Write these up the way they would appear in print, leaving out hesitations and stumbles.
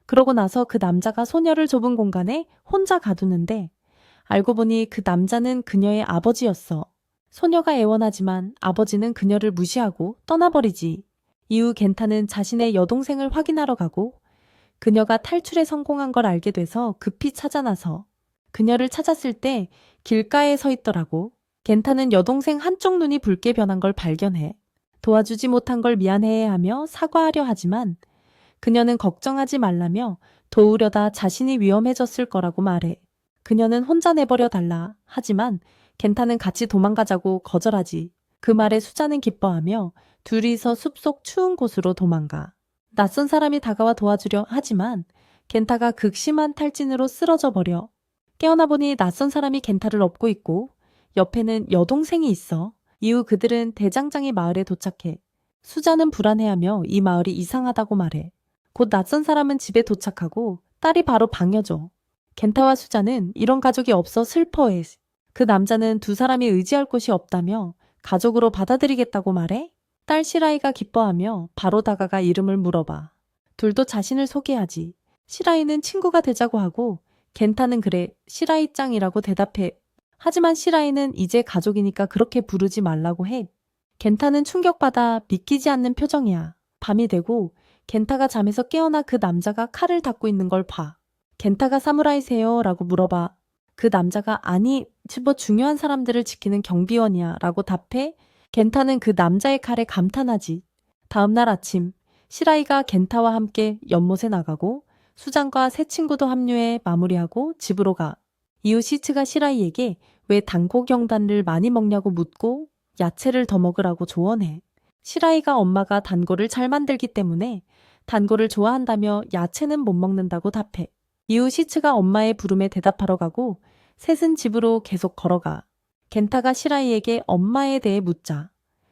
그러고 나서 그 남자가 소녀를 좁은 공간에 혼자 가두는데 알고 보니 그 남자는 그녀의 아버지였어. 소녀가 애원하지만 아버지는 그녀를 무시하고 떠나버리지. 이후 겐타는 자신의 여동생을 확인하러 가고 그녀가 탈출에 성공한 걸 알게 돼서 급히 찾아 나서 그녀를 찾았을 때 길가에 서 있더라고. 겐타는 여동생 한쪽 눈이 붉게 변한 걸 발견해. 도와주지 못한 걸 미안해하며 사과하려 하지만 그녀는 걱정하지 말라며 도우려다 자신이 위험해졌을 거라고 말해. 그녀는 혼자 내버려 달라 하지만 겐타는 같이 도망가자고 거절하지. 그 말에 수자는 기뻐하며 둘이서 숲속 추운 곳으로 도망가. 낯선 사람이 다가와 도와주려 하지만 겐타가 극심한 탈진으로 쓰러져 버려. 깨어나 보니 낯선 사람이 겐타를 업고 있고 옆에는 여동생이 있어. 이후 그들은 대장장이 마을에 도착해. 수자는 불안해하며 이 마을이 이상하다고 말해. 곧 낯선 사람은 집에 도착하고 딸이 바로 방여줘. 겐타와 수자는 이런 가족이 없어 슬퍼해. 그 남자는 두 사람이 의지할 곳이 없다며 가족으로 받아들이겠다고 말해. 딸 시라이가 기뻐하며 바로 다가가 이름을 물어봐. 둘도 자신을 소개하지. 시라이는 친구가 되자고 하고 겐타는 그래 시라이 짱이라고 대답해. 하지만 시라이는 이제 가족이니까 그렇게 부르지 말라고 해. 겐타는 충격받아 믿기지 않는 표정이야. 밤이 되고 겐타가 잠에서 깨어나 그 남자가 칼을 닫고 있는 걸 봐. 겐타가 사무라이세요? 라고 물어봐. 그 남자가 아니, 뭐 중요한 사람들을 지키는 경비원이야 라고 답해. 겐타는 그 남자의 칼에 감탄하지. 다음날 아침, 시라이가 겐타와 함께 연못에 나가고 수장과 새 친구도 합류해 마무리하고 집으로 가. 이후 시츠가 시라이에게 왜 단고경단을 많이 먹냐고 묻고 야채를 더 먹으라고 조언해. 시라이가 엄마가 단고를 잘 만들기 때문에 단고를 좋아한다며 야채는 못 먹는다고 답해. 이후 시츠가 엄마의 부름에 대답하러 가고 셋은 집으로 계속 걸어가. 겐타가 시라이에게 엄마에 대해 묻자.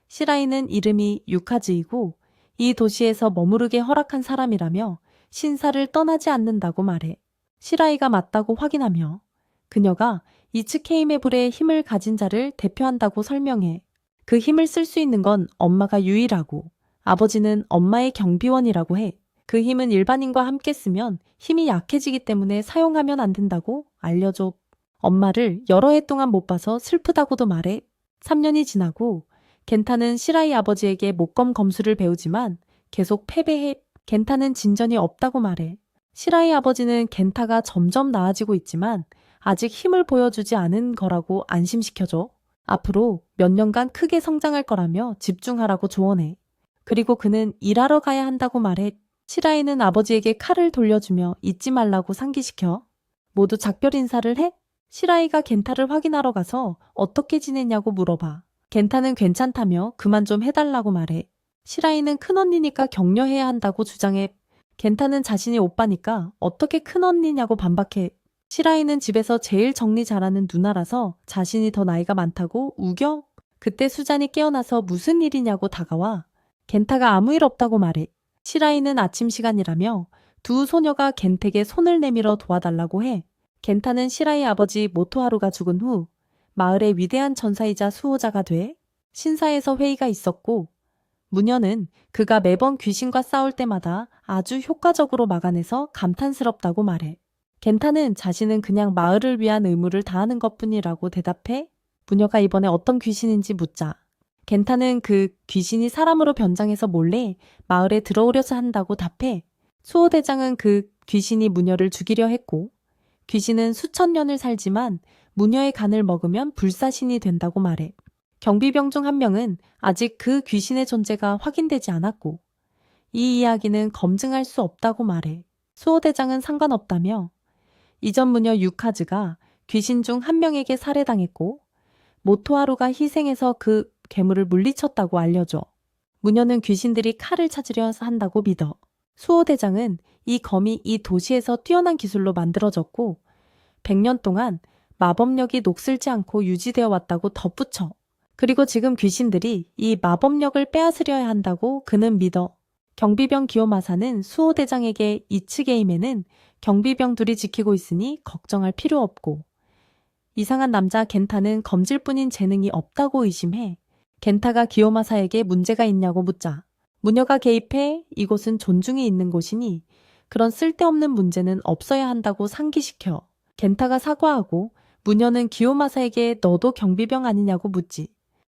시라이는 이름이 유카즈이고 이 도시에서 머무르게 허락한 사람이라며 신사를 떠나지 않는다고 말해. 시라이가 맞다고 확인하며 그녀가 이츠케임의 불에 힘을 가진 자를 대표한다고 설명해. 그 힘을 쓸 수 있는 건 엄마가 유일하고 아버지는 엄마의 경비원이라고 해. 그 힘은 일반인과 함께 쓰면 힘이 약해지기 때문에 사용하면 안 된다고 알려줘. 엄마를 여러 해 동안 못 봐서 슬프다고도 말해. 3년이 지나고 겐타는 시라이 아버지에게 목검 검수를 배우지만 계속 패배해. 겐타는 진전이 없다고 말해. 시라이 아버지는 겐타가 점점 나아지고 있지만 아직 힘을 보여주지 않은 거라고 안심시켜줘. 앞으로 몇 년간 크게 성장할 거라며 집중하라고 조언해. 그리고 그는 일하러 가야 한다고 말해. 시라이는 아버지에게 칼을 돌려주며 잊지 말라고 상기시켜. 모두 작별 인사를 해? 시라이가 겐타를 확인하러 가서 어떻게 지냈냐고 물어봐. 겐타는 괜찮다며 그만 좀 해달라고 말해. 시라이는 큰언니니까 격려해야 한다고 주장해. 겐타는 자신이 오빠니까 어떻게 큰언니냐고 반박해. 시라이는 집에서 제일 정리 잘하는 누나라서 자신이 더 나이가 많다고 우겨? 그때 수잔이 깨어나서 무슨 일이냐고 다가와. 겐타가 아무 일 없다고 말해. 시라이는 아침 시간이라며 두 소녀가 겐택에 손을 내밀어 도와달라고 해. 겐타는 시라이 아버지 모토하루가 죽은 후 마을의 위대한 전사이자 수호자가 돼. 신사에서 회의가 있었고 무녀는 그가 매번 귀신과 싸울 때마다 아주 효과적으로 막아내서 감탄스럽다고 말해. 겐타는 자신은 그냥 마을을 위한 의무를 다하는 것뿐이라고 대답해. 무녀가 이번에 어떤 귀신인지 묻자. 겐타는 그 귀신이 사람으로 변장해서 몰래 마을에 들어오려서 한다고 답해. 수호대장은 그 귀신이 무녀를 죽이려 했고 귀신은 수천 년을 살지만 무녀의 간을 먹으면 불사신이 된다고 말해. 경비병 중 한 명은 아직 그 귀신의 존재가 확인되지 않았고 이 이야기는 검증할 수 없다고 말해. 수호대장은 상관없다며 이전 무녀 유카즈가 귀신 중 한 명에게 살해당했고 모토하루가 희생해서 그 괴물을 물리쳤다고 알려줘. 무녀는 귀신들이 칼을 찾으려 한다고 믿어. 수호대장은 이 검이 이 도시에서 뛰어난 기술로 만들어졌고 100년 동안 마법력이 녹슬지 않고 유지되어 왔다고 덧붙여. 그리고 지금 귀신들이 이 마법력을 빼앗으려야 한다고 그는 믿어. 경비병 기요마사는 수호대장에게 이츠게임에는 경비병 둘이 지키고 있으니 걱정할 필요 없고 이상한 남자 겐타는 검질뿐인 재능이 없다고 의심해. 겐타가 기요마사에게 문제가 있냐고 묻자. 무녀가 개입해 이곳은 존중이 있는 곳이니 그런 쓸데없는 문제는 없어야 한다고 상기시켜. 겐타가 사과하고 무녀는 기요마사에게 너도 경비병 아니냐고 묻지.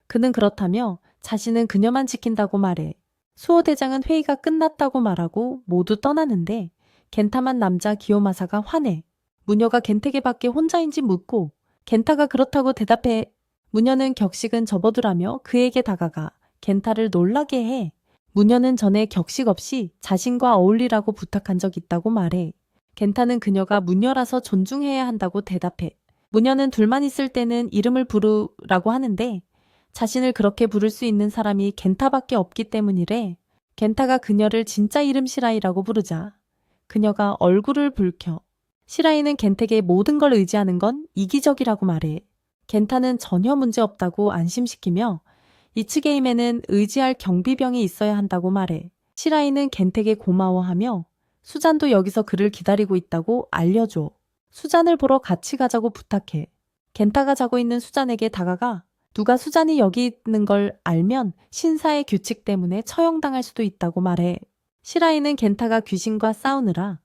그는 그렇다며 자신은 그녀만 지킨다고 말해. 수호대장은 회의가 끝났다고 말하고 모두 떠나는데 겐타만 남자 기요마사가 화내. 무녀가 겐테게 밖에 혼자인지 묻고 겐타가 그렇다고 대답해. 무녀는 격식은 접어두라며 그에게 다가가 겐타를 놀라게 해. 무녀는 전에 격식 없이 자신과 어울리라고 부탁한 적 있다고 말해. 겐타는 그녀가 무녀라서 존중해야 한다고 대답해. 무녀는 둘만 있을 때는 이름을 부르라고 하는데 자신을 그렇게 부를 수 있는 사람이 겐타밖에 없기 때문이래. 겐타가 그녀를 진짜 이름 시라이라고 부르자 그녀가 얼굴을 붉혀. 시라이는 겐텍의 모든 걸 의지하는 건 이기적이라고 말해. 겐타는 전혀 문제 없다고 안심시키며 이츠게임에는 의지할 경비병이 있어야 한다고 말해. 시라이는 겐텍에 고마워하며 수잔도 여기서 그를 기다리고 있다고 알려줘. 수잔을 보러 같이 가자고 부탁해. 겐타가 자고 있는 수잔에게 다가가 누가 수잔이 여기 있는 걸 알면 신사의 규칙 때문에 처형당할 수도 있다고 말해. 시라이는 겐타가 귀신과 싸우느라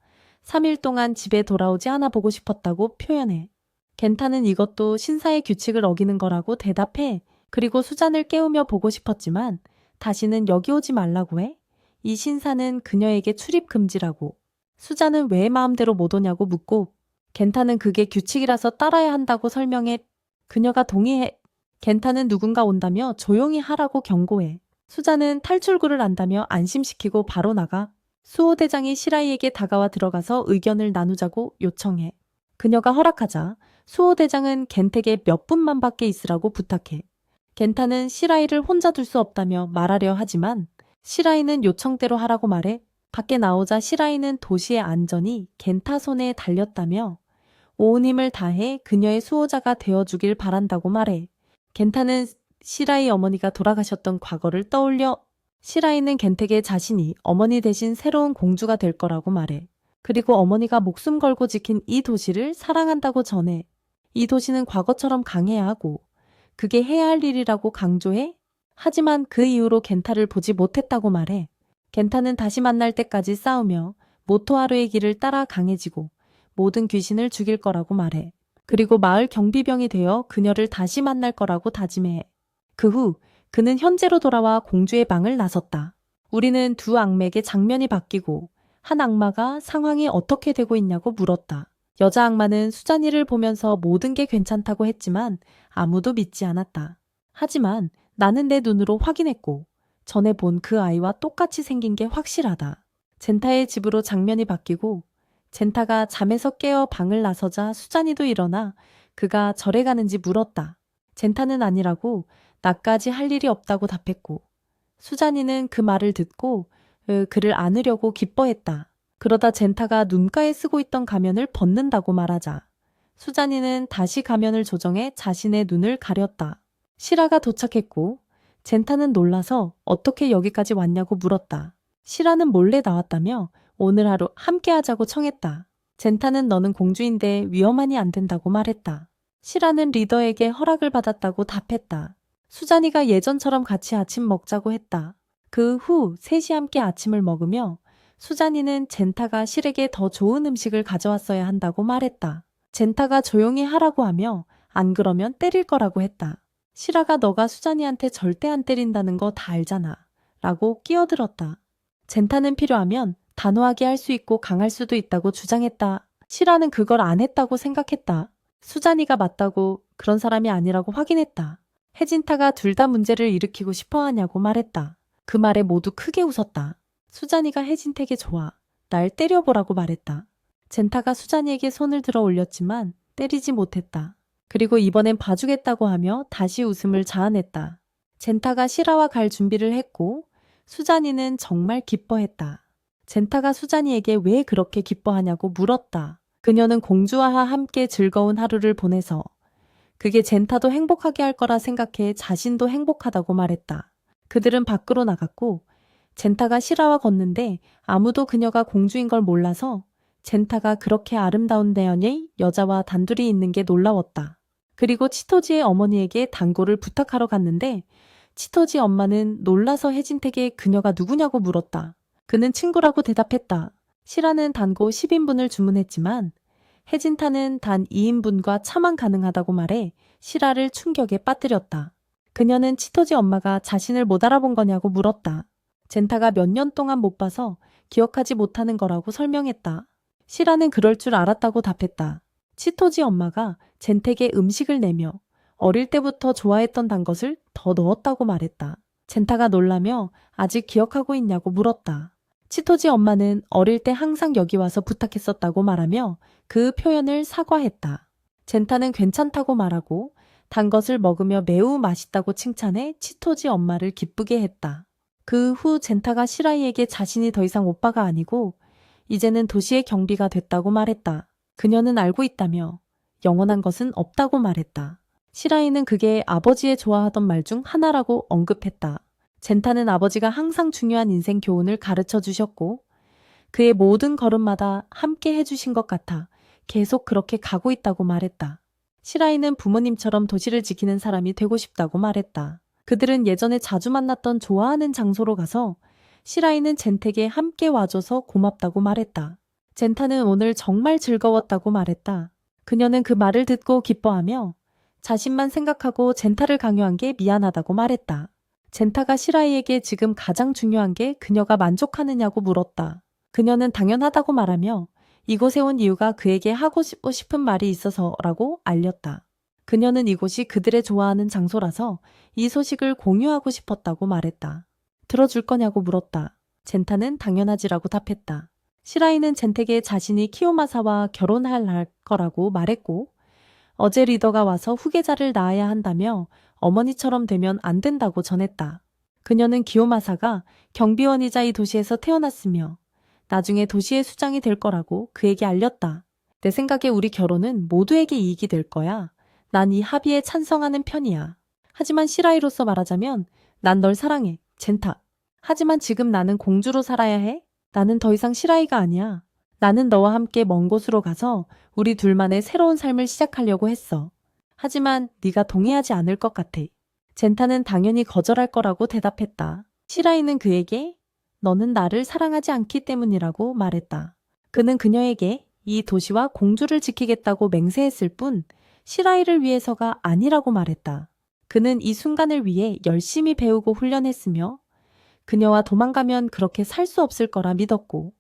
3일 동안 집에 돌아오지 않아 보고 싶었다고 표현해. 겐타는 이것도 신사의 규칙을 어기는 거라고 대답해. 그리고 수잔을 깨우며 보고 싶었지만 다시는 여기 오지 말라고 해. 이 신사는 그녀에게 출입 금지라고. 수잔은 왜 마음대로 못 오냐고 묻고 겐타는 그게 규칙이라서 따라야 한다고 설명해. 그녀가 동의해. 겐타는 누군가 온다며 조용히 하라고 경고해. 수잔은 탈출구를 안다며 안심시키고 바로 나가. 수호대장이 시라이에게 다가와 들어가서 의견을 나누자고 요청해. 그녀가 허락하자 수호대장은 겐텍에 몇 분만 밖에 있으라고 부탁해. 겐타는 시라이를 혼자 둘 수 없다며 말하려 하지만 시라이는 요청대로 하라고 말해. 밖에 나오자 시라이는 도시의 안전이 겐타 손에 달렸다며 온 힘을 다해 그녀의 수호자가 되어주길 바란다고 말해. 겐타는 시라이 어머니가 돌아가셨던 과거를 떠올려 시라이는 겐텍의 자신이 어머니 대신 새로운 공주가 될 거라고 말해. 그리고 어머니가 목숨 걸고 지킨 이 도시를 사랑한다고 전해. 이 도시는 과거처럼 강해야 하고 그게 해야 할 일이라고 강조해. 하지만 그 이후로 겐타를 보지 못했다고 말해. 겐타는 다시 만날 때까지 싸우며 모토하루의 길을 따라 강해지고 모든 귀신을 죽일 거라고 말해. 그리고 마을 경비병이 되어 그녀를 다시 만날 거라고 다짐해. 그 후 그는 현재로 돌아와 공주의 방을 나섰다. 우리는 두 악맥의 장면이 바뀌고 한 악마가 상황이 어떻게 되고 있냐고 물었다. 여자 악마는 수잔이를 보면서 모든 게 괜찮다고 했지만 아무도 믿지 않았다. 하지만 나는 내 눈으로 확인했고 전에 본 그 아이와 똑같이 생긴 게 확실하다. 젠타의 집으로 장면이 바뀌고 젠타가 잠에서 깨어 방을 나서자 수잔이도 일어나 그가 절에 가는지 물었다. 젠타는 아니라고 나까지 할 일이 없다고 답했고 수잔이는 그 말을 듣고 그를 안으려고 기뻐했다. 그러다 젠타가 눈가에 쓰고 있던 가면을 벗는다고 말하자 수잔이는 다시 가면을 조정해 자신의 눈을 가렸다. 시라가 도착했고 젠타는 놀라서 어떻게 여기까지 왔냐고 물었다. 시라는 몰래 나왔다며 오늘 하루 함께 하자고 청했다. 젠타는 너는 공주인데 위험하니 안 된다고 말했다. 시라는 리더에게 허락을 받았다고 답했다. 수잔이가 예전처럼 같이 아침 먹자고 했다. 그 후 셋이 함께 아침을 먹으며 수잔이는 젠타가 실에게 더 좋은 음식을 가져왔어야 한다고 말했다. 젠타가 조용히 하라고 하며 안 그러면 때릴 거라고 했다. 시라가 너가 수잔이한테 절대 안 때린다는 거 다 알잖아 라고 끼어들었다. 젠타는 필요하면 단호하게 할 수 있고 강할 수도 있다고 주장했다. 시라는 그걸 안 했다고 생각했다. 수잔이가 맞다고 그런 사람이 아니라고 확인했다. 혜진타가 둘 다 문제를 일으키고 싶어 하냐고 말했다. 그 말에 모두 크게 웃었다. 수잔이가 혜진택에 좋아. 날 때려보라고 말했다. 젠타가 수잔이에게 손을 들어 올렸지만 때리지 못했다. 그리고 이번엔 봐주겠다고 하며 다시 웃음을 자아냈다. 젠타가 시라와 갈 준비를 했고 수잔이는 정말 기뻐했다. 젠타가 수잔이에게 왜 그렇게 기뻐하냐고 물었다. 그녀는 공주와 함께 즐거운 하루를 보내서 그게 젠타도 행복하게 할 거라 생각해 자신도 행복하다고 말했다. 그들은 밖으로 나갔고 젠타가 시라와 걷는데 아무도 그녀가 공주인 걸 몰라서 젠타가 그렇게 아름다운 대연의 여자와 단둘이 있는 게 놀라웠다. 그리고 치토지의 어머니에게 단골을 부탁하러 갔는데 치토지 엄마는 놀라서 혜진택에 그녀가 누구냐고 물었다. 그는 친구라고 대답했다. 시라는 단고 10인분을 주문했지만 혜진타는 단 2인분과 차만 가능하다고 말해 시라를 충격에 빠뜨렸다. 그녀는 치토지 엄마가 자신을 못 알아본 거냐고 물었다. 젠타가 몇 년 동안 못 봐서 기억하지 못하는 거라고 설명했다. 시라는 그럴 줄 알았다고 답했다. 치토지 엄마가 젠택에 음식을 내며 어릴 때부터 좋아했던 단 것을 더 넣었다고 말했다. 젠타가 놀라며 아직 기억하고 있냐고 물었다. 치토지 엄마는 어릴 때 항상 여기 와서 부탁했었다고 말하며 그 표현을 사과했다. 젠타는 괜찮다고 말하고 단 것을 먹으며 매우 맛있다고 칭찬해 치토지 엄마를 기쁘게 했다. 그 후 젠타가 시라이에게 자신이 더 이상 오빠가 아니고 이제는 도시의 경비가 됐다고 말했다. 그녀는 알고 있다며 영원한 것은 없다고 말했다. 시라이는 그게 아버지의 좋아하던 말 중 하나라고 언급했다. 젠타는 아버지가 항상 중요한 인생 교훈을 가르쳐 주셨고 그의 모든 걸음마다 함께 해주신 것 같아 계속 그렇게 가고 있다고 말했다. 시라이는 부모님처럼 도시를 지키는 사람이 되고 싶다고 말했다. 그들은 예전에 자주 만났던 좋아하는 장소로 가서 시라이는 젠택에 함께 와줘서 고맙다고 말했다. 젠타는 오늘 정말 즐거웠다고 말했다. 그녀는 그 말을 듣고 기뻐하며 자신만 생각하고 젠타를 강요한 게 미안하다고 말했다. 젠타가 시라이에게 지금 가장 중요한 게 그녀가 만족하느냐고 물었다. 그녀는 당연하다고 말하며 이곳에 온 이유가 그에게 하고 싶은 말이 있어서라고 알렸다. 그녀는 이곳이 그들의 좋아하는 장소라서 이 소식을 공유하고 싶었다고 말했다. 들어줄 거냐고 물었다. 젠타는 당연하지라고 답했다. 시라이는 젠택에 자신이 키요마사와 결혼할 거라고 말했고 어제 리더가 와서 후계자를 낳아야 한다며 어머니처럼 되면 안 된다고 전했다. 그녀는 기요마사가 경비원이자 이 도시에서 태어났으며 나중에 도시의 수장이 될 거라고 그에게 알렸다. 내 생각에 우리 결혼은 모두에게 이익이 될 거야. 난 이 합의에 찬성하는 편이야. 하지만 시라이로서 말하자면 난 널 사랑해, 젠타. 하지만 지금 나는 공주로 살아야 해? 나는 더 이상 시라이가 아니야. 나는 너와 함께 먼 곳으로 가서 우리 둘만의 새로운 삶을 시작하려고 했어. 하지만 네가 동의하지 않을 것 같아. 젠타는 당연히 거절할 거라고 대답했다. 시라이는 그에게 너는 나를 사랑하지 않기 때문이라고 말했다. 그는 그녀에게 이 도시와 공주를 지키겠다고 맹세했을 뿐 시라이를 위해서가 아니라고 말했다. 그는 이 순간을 위해 열심히 배우고 훈련했으며 그녀와 도망가면 그렇게 살 수 없을 거라 믿었고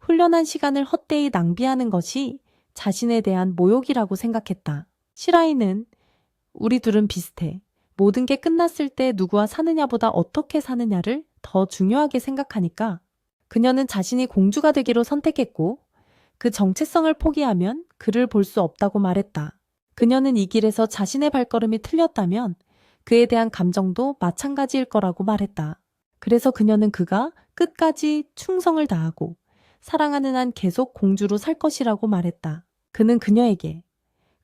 훈련한 시간을 헛되이 낭비하는 것이 자신에 대한 모욕이라고 생각했다. 시라이는 우리 둘은 비슷해. 모든 게 끝났을 때 누구와 사느냐보다 어떻게 사느냐를 더 중요하게 생각하니까 그녀는 자신이 공주가 되기로 선택했고 그 정체성을 포기하면 그를 볼 수 없다고 말했다. 그녀는 이 길에서 자신의 발걸음이 틀렸다면 그에 대한 감정도 마찬가지일 거라고 말했다. 그래서 그녀는 그가 끝까지 충성을 다하고 사랑하는 한 계속 공주로 살 것이라고 말했다. 그는 그녀에게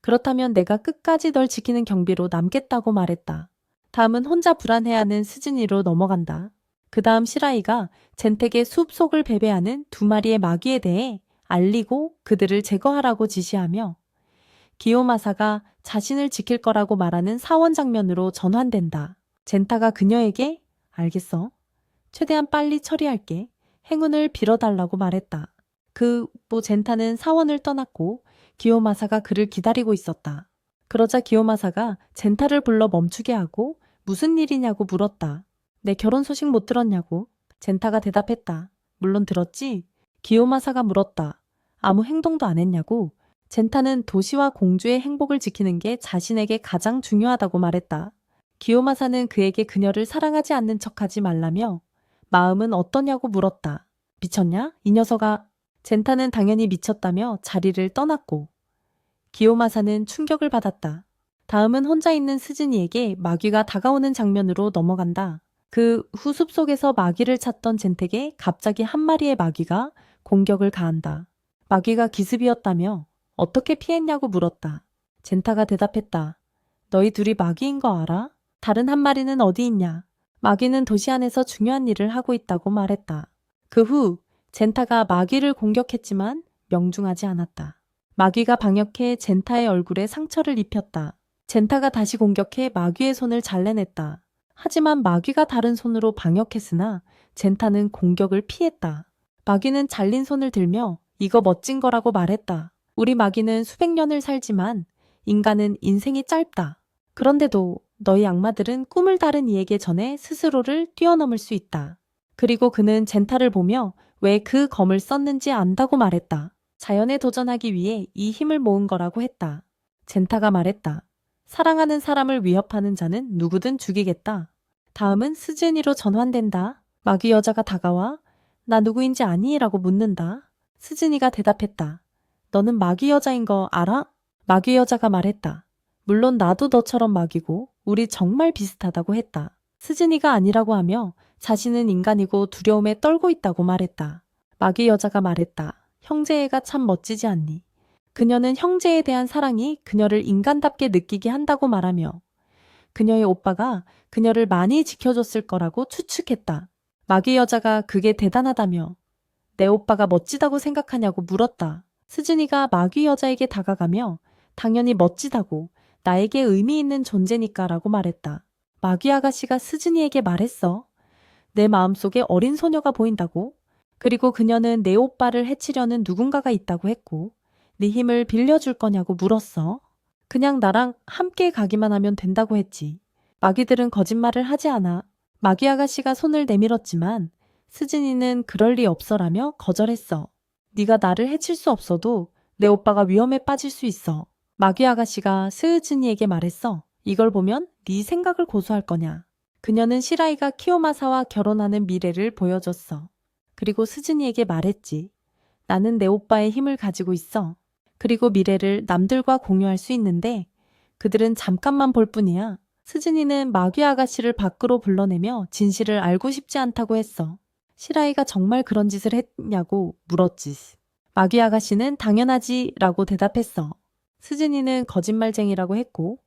그렇다면 내가 끝까지 널 지키는 경비로 남겠다고 말했다. 다음은 혼자 불안해하는 스즈니로 넘어간다. 그 다음 시라이가 젠택의 숲속을 배배하는 두 마리의 마귀에 대해 알리고 그들을 제거하라고 지시하며 기요마사가 자신을 지킬 거라고 말하는 사원 장면으로 전환된다. 젠타가 그녀에게 알겠어. 최대한 빨리 처리할게. 행운을 빌어달라고 말했다. 그 후 젠타는 사원을 떠났고 기요마사가 그를 기다리고 있었다. 그러자 기요마사가 젠타를 불러 멈추게 하고 무슨 일이냐고 물었다. 내 결혼 소식 못 들었냐고. 젠타가 대답했다. 물론 들었지? 기요마사가 물었다. 아무 행동도 안 했냐고. 젠타는 도시와 공주의 행복을 지키는 게 자신에게 가장 중요하다고 말했다. 기요마사는 그에게 그녀를 사랑하지 않는 척하지 말라며 마음은 어떠냐고 물었다. 미쳤냐? 이 녀석아. 젠타는 당연히 미쳤다며 자리를 떠났고 기요마사는 충격을 받았다. 다음은 혼자 있는 스즈니에게 마귀가 다가오는 장면으로 넘어간다. 그 후 숲속에서 마귀를 찾던 젠택에 갑자기 한 마리의 마귀가 공격을 가한다. 마귀가 기습이었다며 어떻게 피했냐고 물었다. 젠타가 대답했다. 너희 둘이 마귀인 거 알아? 다른 한 마리는 어디 있냐? 마귀는 도시 안에서 중요한 일을 하고 있다고 말했다. 그 후 젠타가 마귀를 공격했지만 명중하지 않았다. 마귀가 방역해 젠타의 얼굴에 상처를 입혔다. 젠타가 다시 공격해 마귀의 손을 잘라냈다. 하지만 마귀가 다른 손으로 방역했으나 젠타는 공격을 피했다. 마귀는 잘린 손을 들며 이거 멋진 거라고 말했다. 우리 마귀는 수백 년을 살지만 인간은 인생이 짧다. 그런데도 너희 악마들은 꿈을 다른 이에게 전해 스스로를 뛰어넘을 수 있다. 그리고 그는 젠타를 보며 왜 그 검을 썼는지 안다고 말했다. 자연에 도전하기 위해 이 힘을 모은 거라고 했다. 젠타가 말했다. 사랑하는 사람을 위협하는 자는 누구든 죽이겠다. 다음은 스즈니로 전환된다. 마귀 여자가 다가와 나 누구인지 아니? 라고 묻는다. 스즈니가 대답했다. 너는 마귀 여자인 거 알아? 마귀 여자가 말했다. 물론 나도 너처럼 마귀고 우리 정말 비슷하다고 했다. 스즈니가 아니라고 하며 자신은 인간이고 두려움에 떨고 있다고 말했다. 마귀 여자가 말했다. 형제애가 참 멋지지 않니? 그녀는 형제에 대한 사랑이 그녀를 인간답게 느끼게 한다고 말하며 그녀의 오빠가 그녀를 많이 지켜줬을 거라고 추측했다. 마귀 여자가 그게 대단하다며 내 오빠가 멋지다고 생각하냐고 물었다. 스즈니가 마귀 여자에게 다가가며 당연히 멋지다고 나에게 의미 있는 존재니까 라고 말했다. 마귀 아가씨가 스즈니에게 말했어. 내 마음속에 어린 소녀가 보인다고? 그리고 그녀는 내 오빠를 해치려는 누군가가 있다고 했고 네 힘을 빌려줄 거냐고 물었어. 그냥 나랑 함께 가기만 하면 된다고 했지. 마귀들은 거짓말을 하지 않아. 마귀 아가씨가 손을 내밀었지만 스즈니는 그럴 리 없어라며 거절했어. 네가 나를 해칠 수 없어도 내 오빠가 위험에 빠질 수 있어. 마귀 아가씨가 스즈니에게 말했어. 이걸 보면 네 생각을 고수할 거냐. 그녀는 시라이가 키요마사와 결혼하는 미래를 보여줬어. 그리고 스즈니에게 말했지. 나는 내 오빠의 힘을 가지고 있어. 그리고 미래를 남들과 공유할 수 있는데 그들은 잠깐만 볼 뿐이야. 스즈니는 마귀 아가씨를 밖으로 불러내며 진실을 알고 싶지 않다고 했어. 시라이가 정말 그런 짓을 했냐고 물었지. 마귀 아가씨는 당연하지 라고 대답했어. 스즈니는 거짓말쟁이라고 했고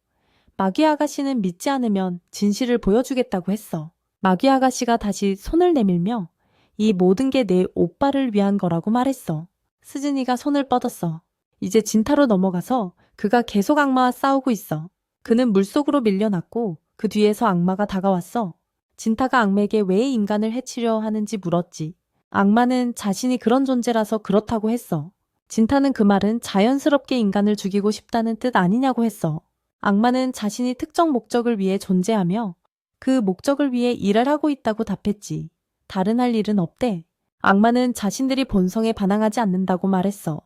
마귀 아가씨는 믿지 않으면 진실을 보여주겠다고 했어. 마귀 아가씨가 다시 손을 내밀며 이 모든 게 내 오빠를 위한 거라고 말했어. 스즈니가 손을 뻗었어. 이제 진타로 넘어가서 그가 계속 악마와 싸우고 있어. 그는 물속으로 밀려났고 그 뒤에서 악마가 다가왔어. 진타가 악마에게 왜 인간을 해치려 하는지 물었지. 악마는 자신이 그런 존재라서 그렇다고 했어. 진타는 그 말은 자연스럽게 인간을 죽이고 싶다는 뜻 아니냐고 했어. 악마는 자신이 특정 목적을 위해 존재하며 그 목적을 위해 일을 하고 있다고 답했지. 다른 할 일은 없대. 악마는 자신들이 본성에 반항하지 않는다고 말했어.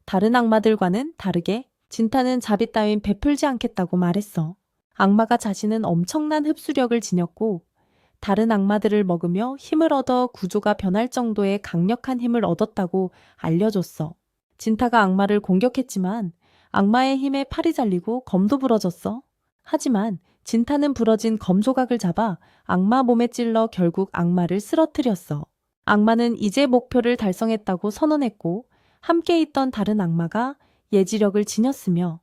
다른 악마들과는 다르게 진타는 자비 따윈 베풀지 않겠다고 말했어. 악마가 자신은 엄청난 흡수력을 지녔고 다른 악마들을 먹으며 힘을 얻어 구조가 변할 정도의 강력한 힘을 얻었다고 알려줬어. 진타가 악마를 공격했지만 악마의 힘에 팔이 잘리고 검도 부러졌어. 하지만 진타는 부러진 검 조각을 잡아 악마 몸에 찔러 결국 악마를 쓰러뜨렸어. 악마는 이제 목표를 달성했다고 선언했고 함께 있던 다른 악마가 예지력을 지녔으며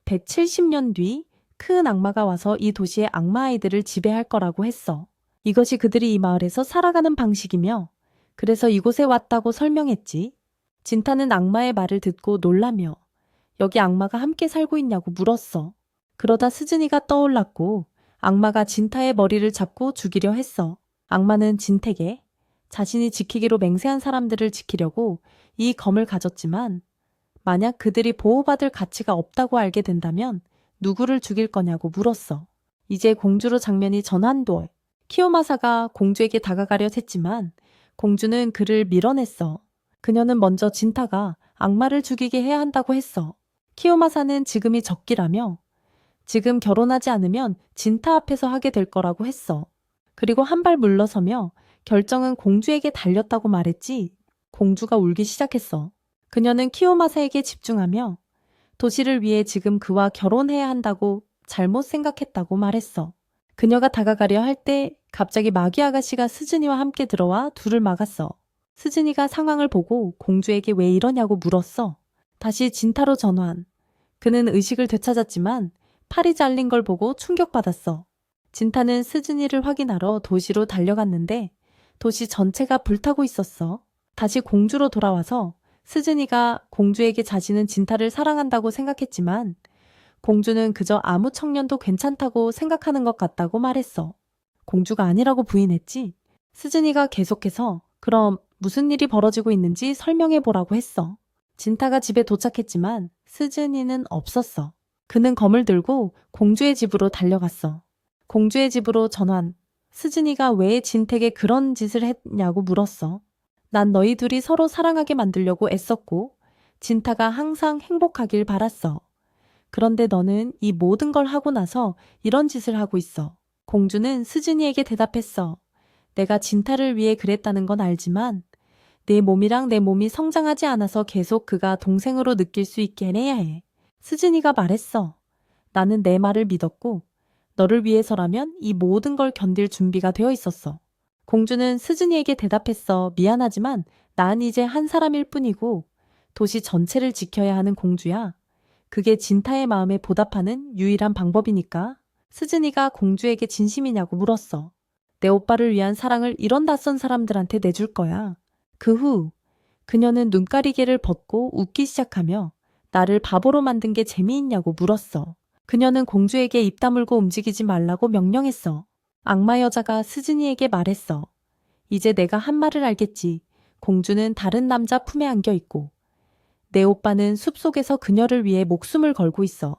170년 뒤 큰 악마가 와서 이 도시의 악마 아이들을 지배할 거라고 했어. 이것이 그들이 이 마을에서 살아가는 방식이며 그래서 이곳에 왔다고 설명했지. 진타는 악마의 말을 듣고 놀라며 여기 악마가 함께 살고 있냐고 물었어. 그러다 스즈니가 떠올랐고 악마가 진타의 머리를 잡고 죽이려 했어. 악마는 진택에 자신이 지키기로 맹세한 사람들을 지키려고 이 검을 가졌지만 만약 그들이 보호받을 가치가 없다고 알게 된다면 누구를 죽일 거냐고 물었어. 이제 공주로 장면이 전환돼. 키요마사가 공주에게 다가가려 했지만 공주는 그를 밀어냈어. 그녀는 먼저 진타가 악마를 죽이게 해야 한다고 했어. 키요마사는 지금이 적기라며 지금 결혼하지 않으면 진타 앞에서 하게 될 거라고 했어. 그리고 한 발 물러서며 결정은 공주에게 달렸다고 말했지. 공주가 울기 시작했어. 그녀는 키요마사에게 집중하며 도시를 위해 지금 그와 결혼해야 한다고 잘못 생각했다고 말했어. 그녀가 다가가려 할 때 갑자기 마귀 아가씨가 스즈니와 함께 들어와 둘을 막았어. 스즈니가 상황을 보고 공주에게 왜 이러냐고 물었어. 다시 진타로 전환. 그는 의식을 되찾았지만 팔이 잘린 걸 보고 충격받았어. 진타는 스즈니를 확인하러 도시로 달려갔는데 도시 전체가 불타고 있었어. 다시 공주로 돌아와서 스즈니가 공주에게 자신은 진타를 사랑한다고 생각했지만 공주는 그저 아무 청년도 괜찮다고 생각하는 것 같다고 말했어. 공주가 아니라고 부인했지. 스즈니가 계속해서 그럼 무슨 일이 벌어지고 있는지 설명해 보라고 했어. 진타가 집에 도착했지만 스즈니는 없었어. 그는 검을 들고 공주의 집으로 달려갔어. 공주의 집으로 전환. 스즈니가 왜 진택에 그런 짓을 했냐고 물었어. 난 너희 둘이 서로 사랑하게 만들려고 애썼고 진타가 항상 행복하길 바랐어. 그런데 너는 이 모든 걸 하고 나서 이런 짓을 하고 있어. 공주는 스즈니에게 대답했어. 내가 진타를 위해 그랬다는 건 알지만 내 몸이랑 내 몸이 성장하지 않아서 계속 그가 동생으로 느낄 수 있게 해야 해. 스즈니가 말했어. 나는 내 말을 믿었고 너를 위해서라면 이 모든 걸 견딜 준비가 되어 있었어. 공주는 스즈니에게 대답했어. 미안하지만 난 이제 한 사람일 뿐이고 도시 전체를 지켜야 하는 공주야. 그게 진타의 마음에 보답하는 유일한 방법이니까. 스즈니가 공주에게 진심이냐고 물었어. 내 오빠를 위한 사랑을 이런 낯선 사람들한테 내줄 거야. 그 후 그녀는 눈가리개를 벗고 웃기 시작하며 나를 바보로 만든 게 재미있냐고 물었어. 그녀는 공주에게 입 다물고 움직이지 말라고 명령했어. 악마 여자가 스즈니에게 말했어. 이제 내가 한 말을 알겠지. 공주는 다른 남자 품에 안겨 있고 내 오빠는 숲속에서 그녀를 위해 목숨을 걸고 있어.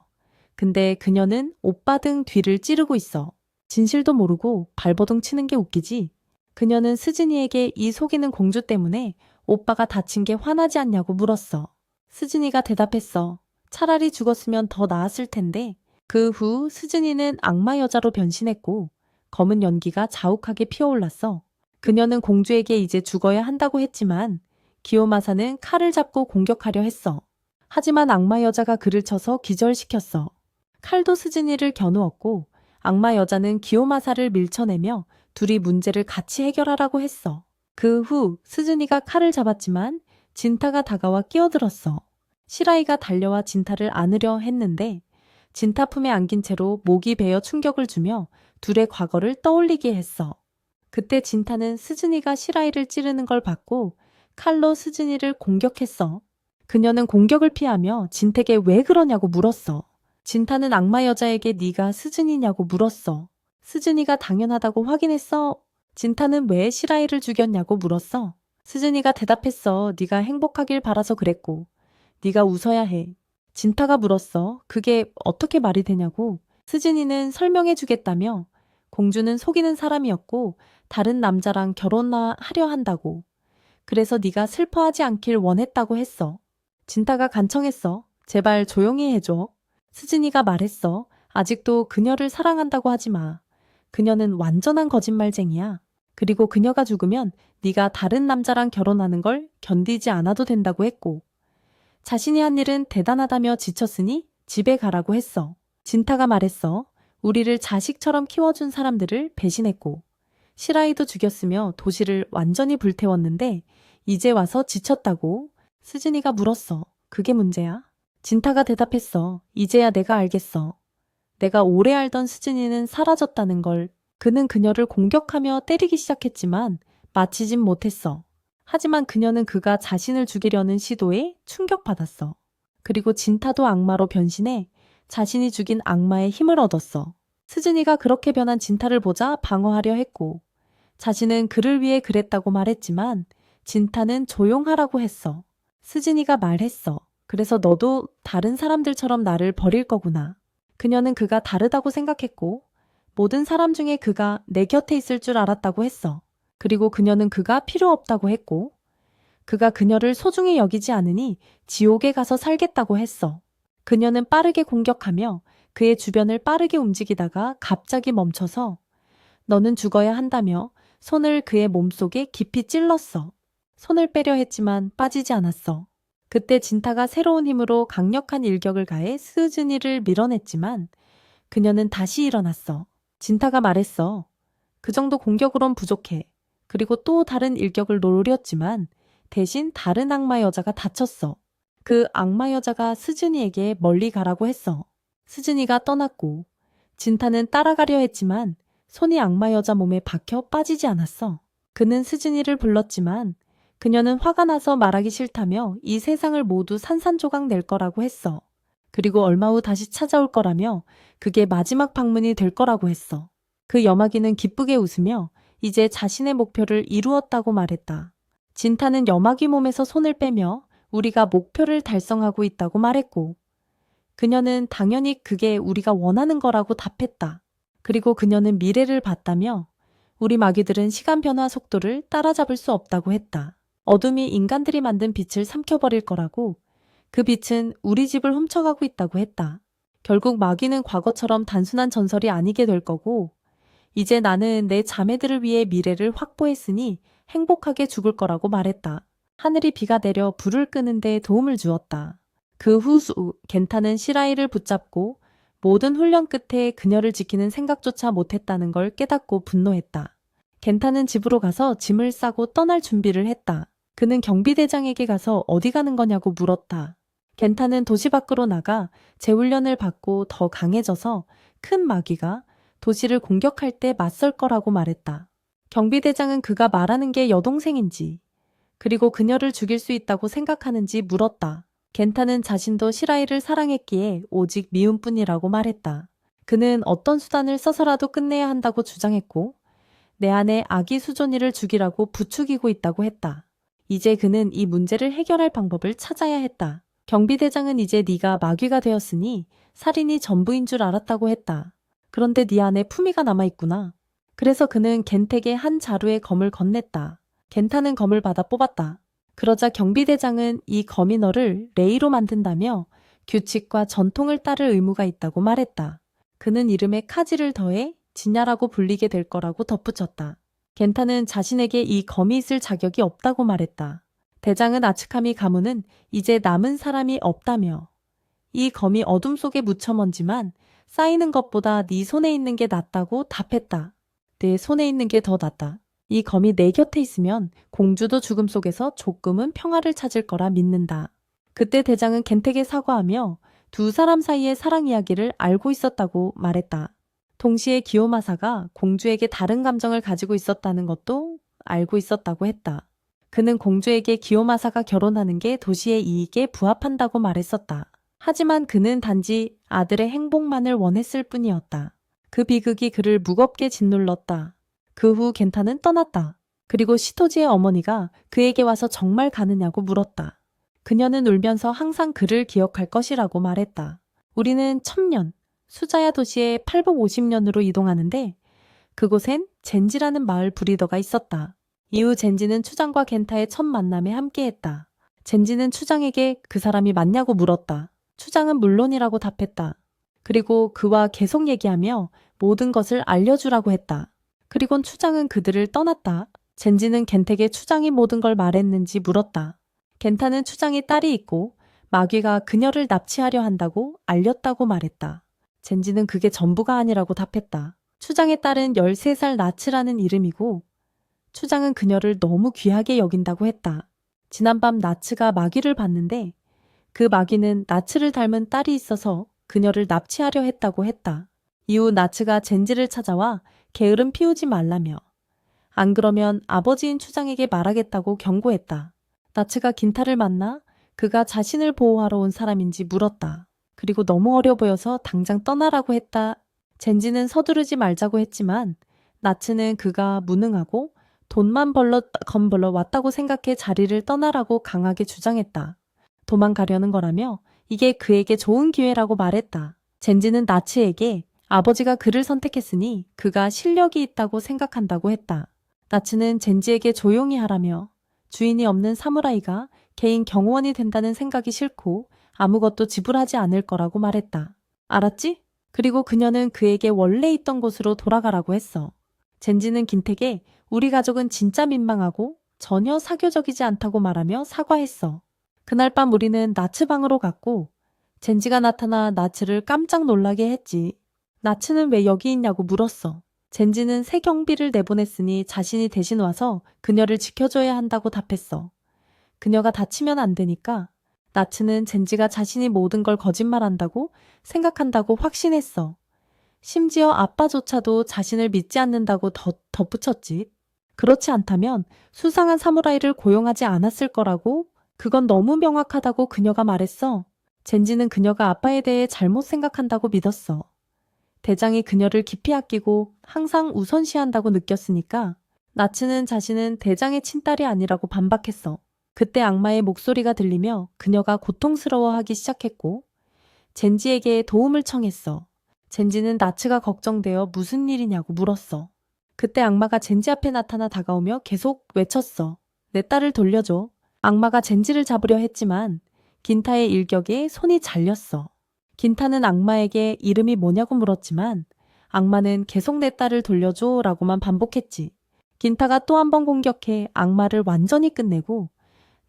근데 그녀는 오빠 등 뒤를 찌르고 있어. 진실도 모르고 발버둥 치는 게 웃기지. 그녀는 스즈니에게 이 속이는 공주 때문에 오빠가 다친 게 화나지 않냐고 물었어. 스즈니가 대답했어. 차라리 죽었으면 더 나았을 텐데. 그 후 스즈니는 악마 여자로 변신했고 검은 연기가 자욱하게 피어올랐어. 그녀는 공주에게 이제 죽어야 한다고 했지만 기요마사는 칼을 잡고 공격하려 했어. 하지만 악마 여자가 그를 쳐서 기절시켰어. 칼도 스즈니를 겨누었고 악마 여자는 기요마사를 밀쳐내며 둘이 문제를 같이 해결하라고 했어. 그 후 스즈니가 칼을 잡았지만 진타가 다가와 끼어들었어. 시라이가 달려와 진타를 안으려 했는데 진타 품에 안긴 채로 목이 베어 충격을 주며 둘의 과거를 떠올리게 했어. 그때 진타는 스즈니가 시라이를 찌르는 걸 봤고 칼로 스즈니를 공격했어. 그녀는 공격을 피하며 진택에 왜 그러냐고 물었어. 진타는 악마 여자에게 네가 스즈니냐고 물었어. 스즈니가 당연하다고 확인했어. 진타는 왜 시라이를 죽였냐고 물었어. 스즈니가 대답했어. 네가 행복하길 바라서 그랬고 네가 웃어야 해. 진타가 물었어. 그게 어떻게 말이 되냐고. 스즈니는 설명해 주겠다며 공주는 속이는 사람이었고 다른 남자랑 결혼하려 한다고. 그래서 네가 슬퍼하지 않길 원했다고 했어. 진타가 간청했어. 제발 조용히 해줘. 스즈니가 말했어. 아직도 그녀를 사랑한다고 하지 마. 그녀는 완전한 거짓말쟁이야. 그리고 그녀가 죽으면 네가 다른 남자랑 결혼하는 걸 견디지 않아도 된다고 했고 자신이 한 일은 대단하다며 지쳤으니 집에 가라고 했어. 진타가 말했어. 우리를 자식처럼 키워준 사람들을 배신했고 시라이도 죽였으며 도시를 완전히 불태웠는데 이제 와서 지쳤다고. 스즈니가 물었어. 그게 문제야? 진타가 대답했어. 이제야 내가 알겠어. 내가 오래 알던 스즈니는 사라졌다는 걸. 그는 그녀를 공격하며 때리기 시작했지만 마치진 못했어. 하지만 그녀는 그가 자신을 죽이려는 시도에 충격받았어. 그리고 진타도 악마로 변신해 자신이 죽인 악마의 힘을 얻었어. 스즈니가 그렇게 변한 진타를 보자 방어하려 했고 자신은 그를 위해 그랬다고 말했지만 진타는 조용하라고 했어. 스즈니가 말했어. 그래서 너도 다른 사람들처럼 나를 버릴 거구나. 그녀는 그가 다르다고 생각했고 모든 사람 중에 그가 내 곁에 있을 줄 알았다고 했어. 그리고 그녀는 그가 필요 없다고 했고 그가 그녀를 소중히 여기지 않으니 지옥에 가서 살겠다고 했어. 그녀는 빠르게 공격하며 그의 주변을 빠르게 움직이다가 갑자기 멈춰서 너는 죽어야 한다며 손을 그의 몸속에 깊이 찔렀어. 손을 빼려 했지만 빠지지 않았어. 그때 진타가 새로운 힘으로 강력한 일격을 가해 스즈니를 밀어냈지만 그녀는 다시 일어났어. 진타가 말했어. 그 정도 공격으론 부족해. 그리고 또 다른 일격을 노렸지만 대신 다른 악마 여자가 다쳤어. 그 악마 여자가 스즈니에게 멀리 가라고 했어. 스즈니가 떠났고 진타는 따라가려 했지만 손이 악마 여자 몸에 박혀 빠지지 않았어. 그는 스즈니를 불렀지만 그녀는 화가 나서 말하기 싫다며 이 세상을 모두 산산조각 낼 거라고 했어. 그리고 얼마 후 다시 찾아올 거라며 그게 마지막 방문이 될 거라고 했어. 그 여마기는 기쁘게 웃으며 이제 자신의 목표를 이루었다고 말했다. 진타는 여마귀 몸에서 손을 빼며 우리가 목표를 달성하고 있다고 말했고, 그녀는 당연히 그게 우리가 원하는 거라고 답했다. 그리고 그녀는 미래를 봤다며 우리 마귀들은 시간 변화 속도를 따라잡을 수 없다고 했다. 어둠이 인간들이 만든 빛을 삼켜버릴 거라고, 그 빛은 우리 집을 훔쳐가고 있다고 했다. 결국 마귀는 과거처럼 단순한 전설이 아니게 될 거고, 이제 나는 내 자매들을 위해 미래를 확보했으니 행복하게 죽을 거라고 말했다. 하늘이 비가 내려 불을 끄는 데 도움을 주었다. 그 후 겐타는 시라이를 붙잡고 모든 훈련 끝에 그녀를 지키는 생각조차 못했다는 걸 깨닫고 분노했다. 겐타는 집으로 가서 짐을 싸고 떠날 준비를 했다. 그는 경비대장에게 가서 어디 가는 거냐고 물었다. 겐타는 도시 밖으로 나가 재훈련을 받고 더 강해져서 큰 마귀가 도시를 공격할 때 맞설 거라고 말했다. 경비대장은 그가 말하는 게 여동생인지, 그리고 그녀를 죽일 수 있다고 생각하는지 물었다. 겐타는 자신도 시라이를 사랑했기에 오직 미움뿐이라고 말했다. 그는 어떤 수단을 써서라도 끝내야 한다고 주장했고, 내 안에 아기 수존이를 죽이라고 부추기고 있다고 했다. 이제 그는 이 문제를 해결할 방법을 찾아야 했다. 경비대장은 이제 네가 마귀가 되었으니 살인이 전부인 줄 알았다고 했다. 그런데 네 안에 품위가 남아있구나. 그래서 그는 겐텍에 한 자루의 검을 건넸다. 겐타는 검을 받아 뽑았다. 그러자 경비대장은 이 검이 너를 레이로 만든다며 규칙과 전통을 따를 의무가 있다고 말했다. 그는 이름에 카지를 더해 진야라고 불리게 될 거라고 덧붙였다. 겐타는 자신에게 이 검이 있을 자격이 없다고 말했다. 대장은 아츠카미 가문은 이제 남은 사람이 없다며 이 검이 어둠 속에 묻혀먼지만 쌓이는 것보다 네 손에 있는 게 낫다고 답했다. 내 손에 있는 게 더 낫다. 이 검이 내 곁에 있으면 공주도 죽음 속에서 조금은 평화를 찾을 거라 믿는다. 그때 대장은 겐텍에 사과하며 두 사람 사이의 사랑 이야기를 알고 있었다고 말했다. 동시에 기요마사가 공주에게 다른 감정을 가지고 있었다는 것도 알고 있었다고 했다. 그는 공주에게 기요마사가 결혼하는 게 도시의 이익에 부합한다고 말했었다. 하지만 그는 단지 아들의 행복만을 원했을 뿐이었다. 그 비극이 그를 무겁게 짓눌렀다. 그 후 겐타는 떠났다. 그리고 시토지의 어머니가 그에게 와서 정말 가느냐고 물었다. 그녀는 울면서 항상 그를 기억할 것이라고 말했다. 우리는 1000년, 수자야 도시에 850년으로 이동하는데 그곳엔 젠지라는 마을 브리더가 있었다. 이후 젠지는 추장과 겐타의 첫 만남에 함께했다. 젠지는 추장에게 그 사람이 맞냐고 물었다. 추장은 물론이라고 답했다. 그리고 그와 계속 얘기하며 모든 것을 알려주라고 했다. 그리곤 추장은 그들을 떠났다. 젠지는 겐텍에 추장이 모든 걸 말했는지 물었다. 겐타는 추장이 딸이 있고 마귀가 그녀를 납치하려 한다고 알렸다고 말했다. 젠지는 그게 전부가 아니라고 답했다. 추장의 딸은 13살 나츠라는 이름이고 추장은 그녀를 너무 귀하게 여긴다고 했다. 지난밤 나츠가 마귀를 봤는데 그 마귀는 나츠를 닮은 딸이 있어서 그녀를 납치하려 했다고 했다. 이후 나츠가 젠지를 찾아와 게으름 피우지 말라며 안 그러면 아버지인 추장에게 말하겠다고 경고했다. 나츠가 긴타를 만나 그가 자신을 보호하러 온 사람인지 물었다. 그리고 너무 어려 보여서 당장 떠나라고 했다. 젠지는 서두르지 말자고 했지만 나츠는 그가 무능하고 돈만 벌러 왔다고 생각해 자리를 떠나라고 강하게 주장했다. 도망가려는 거라며 이게 그에게 좋은 기회라고 말했다. 젠지는 나츠에게 아버지가 그를 선택했으니 그가 실력이 있다고 생각한다고 했다. 나츠는 젠지에게 조용히 하라며 주인이 없는 사무라이가 개인 경호원이 된다는 생각이 싫고 아무것도 지불하지 않을 거라고 말했다. 알았지? 그리고 그녀는 그에게 원래 있던 곳으로 돌아가라고 했어. 젠지는 긴텍에 우리 가족은 진짜 민망하고 전혀 사교적이지 않다고 말하며 사과했어. 그날 밤 우리는 나츠 방으로 갔고 젠지가 나타나 나츠를 깜짝 놀라게 했지. 나츠는 왜 여기 있냐고 물었어. 젠지는 새 경비를 내보냈으니 자신이 대신 와서 그녀를 지켜줘야 한다고 답했어. 그녀가 다치면 안 되니까 나츠는 젠지가 자신이 모든 걸 거짓말한다고 생각한다고 확신했어. 심지어 아빠조차도 자신을 믿지 않는다고 덧붙였지. 그렇지 않다면 수상한 사무라이를 고용하지 않았을 거라고 그건 너무 명확하다고 그녀가 말했어. 젠지는 그녀가 아빠에 대해 잘못 생각한다고 믿었어. 대장이 그녀를 깊이 아끼고 항상 우선시한다고 느꼈으니까 나츠는 자신은 대장의 친딸이 아니라고 반박했어. 그때 악마의 목소리가 들리며 그녀가 고통스러워하기 시작했고 젠지에게 도움을 청했어. 젠지는 나츠가 걱정되어 무슨 일이냐고 물었어. 그때 악마가 젠지 앞에 나타나 다가오며 계속 외쳤어. 내 딸을 돌려줘. 악마가 젠지를 잡으려 했지만 긴타의 일격에 손이 잘렸어. 긴타는 악마에게 이름이 뭐냐고 물었지만 악마는 계속 내 딸을 돌려줘 라고만 반복했지. 긴타가 또 한 번 공격해 악마를 완전히 끝내고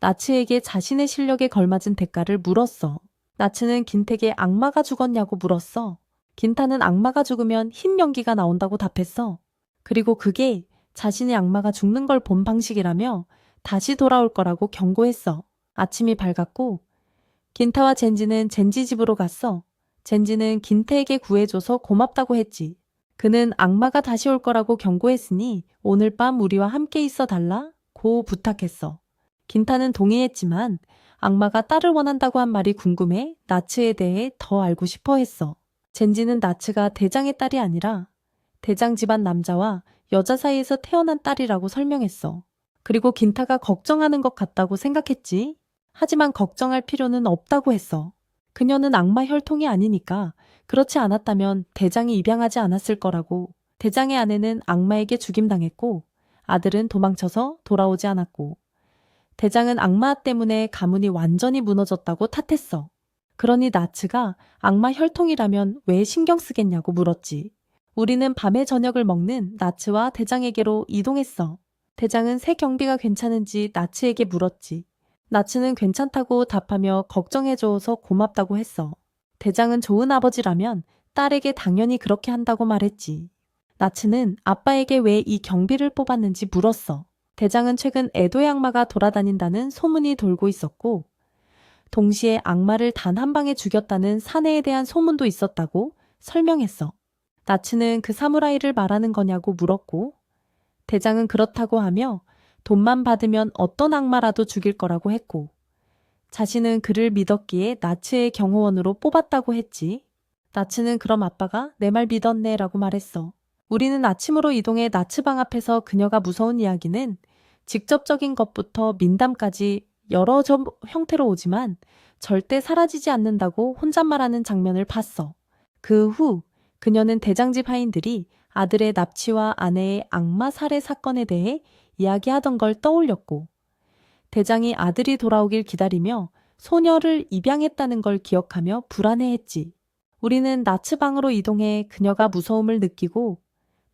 나츠에게 자신의 실력에 걸맞은 대가를 물었어. 나츠는 긴택에 악마가 죽었냐고 물었어. 긴타는 악마가 죽으면 흰 연기가 나온다고 답했어. 그리고 그게 자신의 악마가 죽는 걸 본 방식이라며 다시 돌아올 거라고 경고했어. 아침이 밝았고 긴타와 젠지는 젠지 집으로 갔어. 젠지는 긴태에게 구해줘서 고맙다고 했지. 그는 악마가 다시 올 거라고 경고했으니 오늘 밤 우리와 함께 있어 달라고 부탁했어. 긴타는 동의했지만 악마가 딸을 원한다고 한 말이 궁금해 나츠에 대해 더 알고 싶어 했어. 젠지는 나츠가 대장의 딸이 아니라 대장 집안 남자와 여자 사이에서 태어난 딸이라고 설명했어. 그리고 긴타가 걱정하는 것 같다고 생각했지. 하지만 걱정할 필요는 없다고 했어. 그녀는 악마 혈통이 아니니까 그렇지 않았다면 대장이 입양하지 않았을 거라고. 대장의 아내는 악마에게 죽임당했고 아들은 도망쳐서 돌아오지 않았고 대장은 악마 때문에 가문이 완전히 무너졌다고 탓했어. 그러니 나츠가 악마 혈통이라면 왜 신경 쓰겠냐고 물었지. 우리는 밤에 저녁을 먹는 나츠와 대장에게로 이동했어. 대장은 새 경비가 괜찮은지 나츠에게 물었지. 나츠는 괜찮다고 답하며 걱정해줘서 고맙다고 했어. 대장은 좋은 아버지라면 딸에게 당연히 그렇게 한다고 말했지. 나츠는 아빠에게 왜 이 경비를 뽑았는지 물었어. 대장은 최근 에도의 악마가 돌아다닌다는 소문이 돌고 있었고 동시에 악마를 단 한 방에 죽였다는 사내에 대한 소문도 있었다고 설명했어. 나츠는 그 사무라이를 말하는 거냐고 물었고 대장은 그렇다고 하며 돈만 받으면 어떤 악마라도 죽일 거라고 했고 자신은 그를 믿었기에 나츠의 경호원으로 뽑았다고 했지. 나츠는 그럼 아빠가 내 말 믿었네 라고 말했어. 우리는 아침으로 이동해 나츠 방 앞에서 그녀가 무서운 이야기는 직접적인 것부터 민담까지 여러 형태로 오지만 절대 사라지지 않는다고 혼잣말하는 장면을 봤어. 그 후 그녀는 대장집 하인들이 아들의 납치와 아내의 악마 살해 사건에 대해 이야기하던 걸 떠올렸고 대장이 아들이 돌아오길 기다리며 소녀를 입양했다는 걸 기억하며 불안해했지. 우리는 나츠 방으로 이동해 그녀가 무서움을 느끼고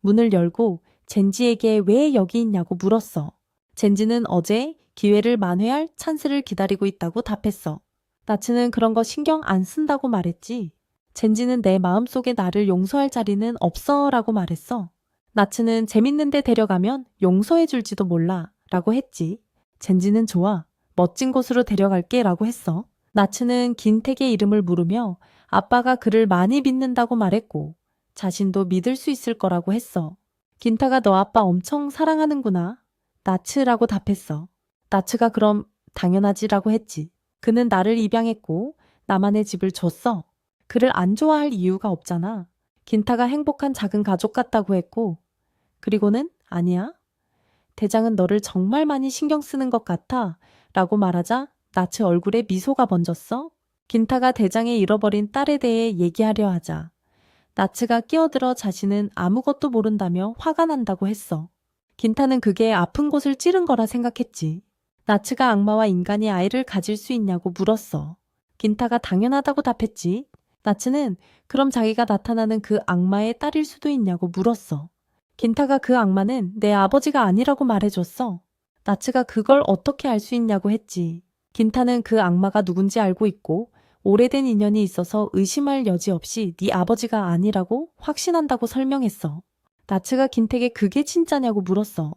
문을 열고 젠지에게 왜 여기 있냐고 물었어. 젠지는 어제 기회를 만회할 찬스를 기다리고 있다고 답했어. 나츠는 그런 거 신경 안 쓴다고 말했지. 젠지는 내 마음속에 나를 용서할 자리는 없어 라고 말했어. 나츠는 재밌는데 데려가면 용서해 줄지도 몰라 라고 했지. 젠지는 좋아. 멋진 곳으로 데려갈게 라고 했어. 나츠는 긴택의 이름을 물으며 아빠가 그를 많이 믿는다고 말했고 자신도 믿을 수 있을 거라고 했어. 긴타가 너 아빠 엄청 사랑하는구나. 나츠라고 답했어. 나츠가 그럼 당연하지라고 했지. 그는 나를 입양했고 나만의 집을 줬어. 그를 안 좋아할 이유가 없잖아. 긴타가 행복한 작은 가족 같다고 했고 그리고는 아니야. 대장은 너를 정말 많이 신경 쓰는 것 같아 라고 말하자 나츠 얼굴에 미소가 번졌어. 긴타가 대장의 잃어버린 딸에 대해 얘기하려 하자 나츠가 끼어들어 자신은 아무것도 모른다며 화가 난다고 했어. 긴타는 그게 아픈 곳을 찌른 거라 생각했지. 나츠가 악마와 인간이 아이를 가질 수 있냐고 물었어. 긴타가 당연하다고 답했지. 나츠는 그럼 자기가 나타나는 그 악마의 딸일 수도 있냐고 물었어. 긴타가 그 악마는 내 아버지가 아니라고 말해줬어. 나츠가 그걸 어떻게 알 수 있냐고 했지. 긴타는 그 악마가 누군지 알고 있고 오래된 인연이 있어서 의심할 여지 없이 네 아버지가 아니라고 확신한다고 설명했어. 나츠가 긴택에 그게 진짜냐고 물었어.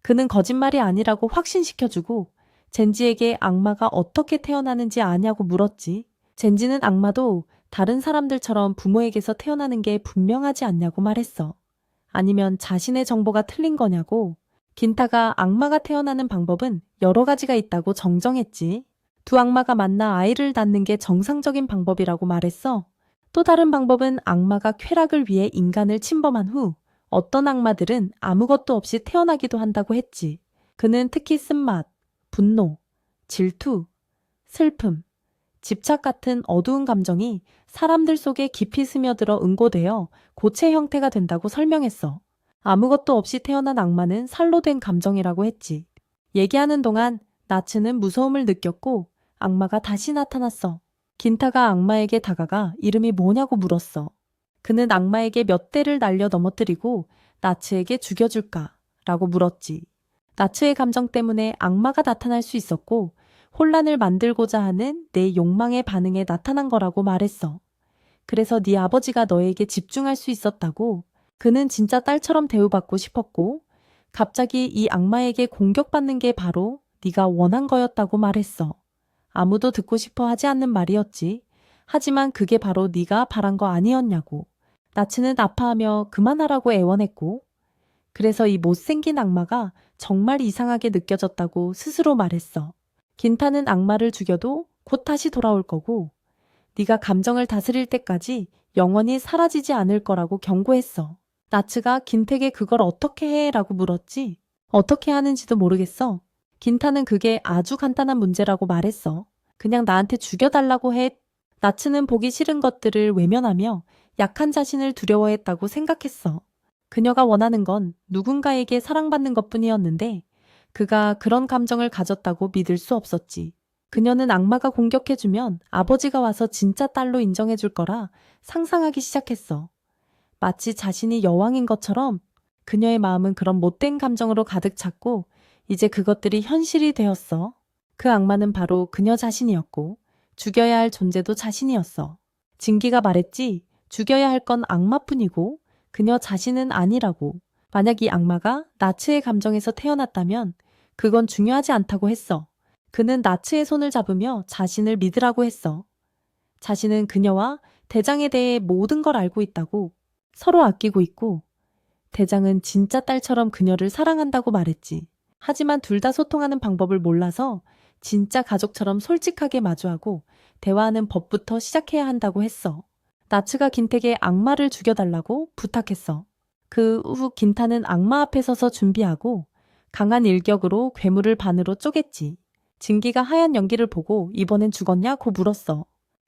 그는 거짓말이 아니라고 확신시켜주고 젠지에게 악마가 어떻게 태어나는지 아냐고 물었지. 젠지는 악마도 다른 사람들처럼 부모에게서 태어나는 게 분명하지 않냐고 말했어. 아니면 자신의 정보가 틀린 거냐고. 긴타가 악마가 태어나는 방법은 여러 가지가 있다고 정정했지. 두 악마가 만나 아이를 낳는 게 정상적인 방법이라고 말했어. 또 다른 방법은 악마가 쾌락을 위해 인간을 침범한 후 어떤 악마들은 아무것도 없이 태어나기도 한다고 했지. 그는 특히 쓴맛, 분노, 질투, 슬픔, 집착 같은 어두운 감정이 사람들 속에 깊이 스며들어 응고되어 고체 형태가 된다고 설명했어. 아무것도 없이 태어난 악마는 살로 된 감정이라고 했지. 얘기하는 동안 나츠는 무서움을 느꼈고 악마가 다시 나타났어. 긴타가 악마에게 다가가 이름이 뭐냐고 물었어. 그는 악마에게 몇 대를 날려 넘어뜨리고 나츠에게 죽여줄까? 라고 물었지. 나츠의 감정 때문에 악마가 나타날 수 있었고 혼란을 만들고자 하는 내 욕망의 반응에 나타난 거라고 말했어. 그래서 네 아버지가 너에게 집중할 수 있었다고. 그는 진짜 딸처럼 대우받고 싶었고 갑자기 이 악마에게 공격받는 게 바로 네가 원한 거였다고 말했어. 아무도 듣고 싶어 하지 않는 말이었지. 하지만 그게 바로 네가 바란 거 아니었냐고. 나츠는 아파하며 그만하라고 애원했고 그래서 이 못생긴 악마가 정말 이상하게 느껴졌다고 스스로 말했어. 긴타는 악마를 죽여도 곧 다시 돌아올 거고 네가 감정을 다스릴 때까지 영원히 사라지지 않을 거라고 경고했어. 나츠가 긴택에 그걸 어떻게 해? 라고 물었지. 어떻게 하는지도 모르겠어. 긴타는 그게 아주 간단한 문제라고 말했어. 그냥 나한테 죽여달라고 해. 나츠는 보기 싫은 것들을 외면하며 약한 자신을 두려워했다고 생각했어. 그녀가 원하는 건 누군가에게 사랑받는 것뿐이었는데 그가 그런 감정을 가졌다고 믿을 수 없었지. 그녀는 악마가 공격해주면 아버지가 와서 진짜 딸로 인정해줄 거라 상상하기 시작했어. 마치 자신이 여왕인 것처럼 그녀의 마음은 그런 못된 감정으로 가득 찼고 이제 그것들이 현실이 되었어. 그 악마는 바로 그녀 자신이었고 죽여야 할 존재도 자신이었어. 진기가 말했지. 죽여야 할 건 악마뿐이고 그녀 자신은 아니라고. 만약 이 악마가 나츠의 감정에서 태어났다면 그건 중요하지 않다고 했어. 그는 나츠의 손을 잡으며 자신을 믿으라고 했어. 자신은 그녀와 대장에 대해 모든 걸 알고 있다고. 서로 아끼고 있고 대장은 진짜 딸처럼 그녀를 사랑한다고 말했지. 하지만 둘 다 소통하는 방법을 몰라서 진짜 가족처럼 솔직하게 마주하고 대화하는 법부터 시작해야 한다고 했어. 나츠가 긴택에 악마를 죽여달라고 부탁했어. 그 후 긴타는 악마 앞에 서서 준비하고 강한 일격으로 괴물을 반으로 쪼갰지. 진기가 하얀 연기를 보고 이번엔 죽었냐고 물었어.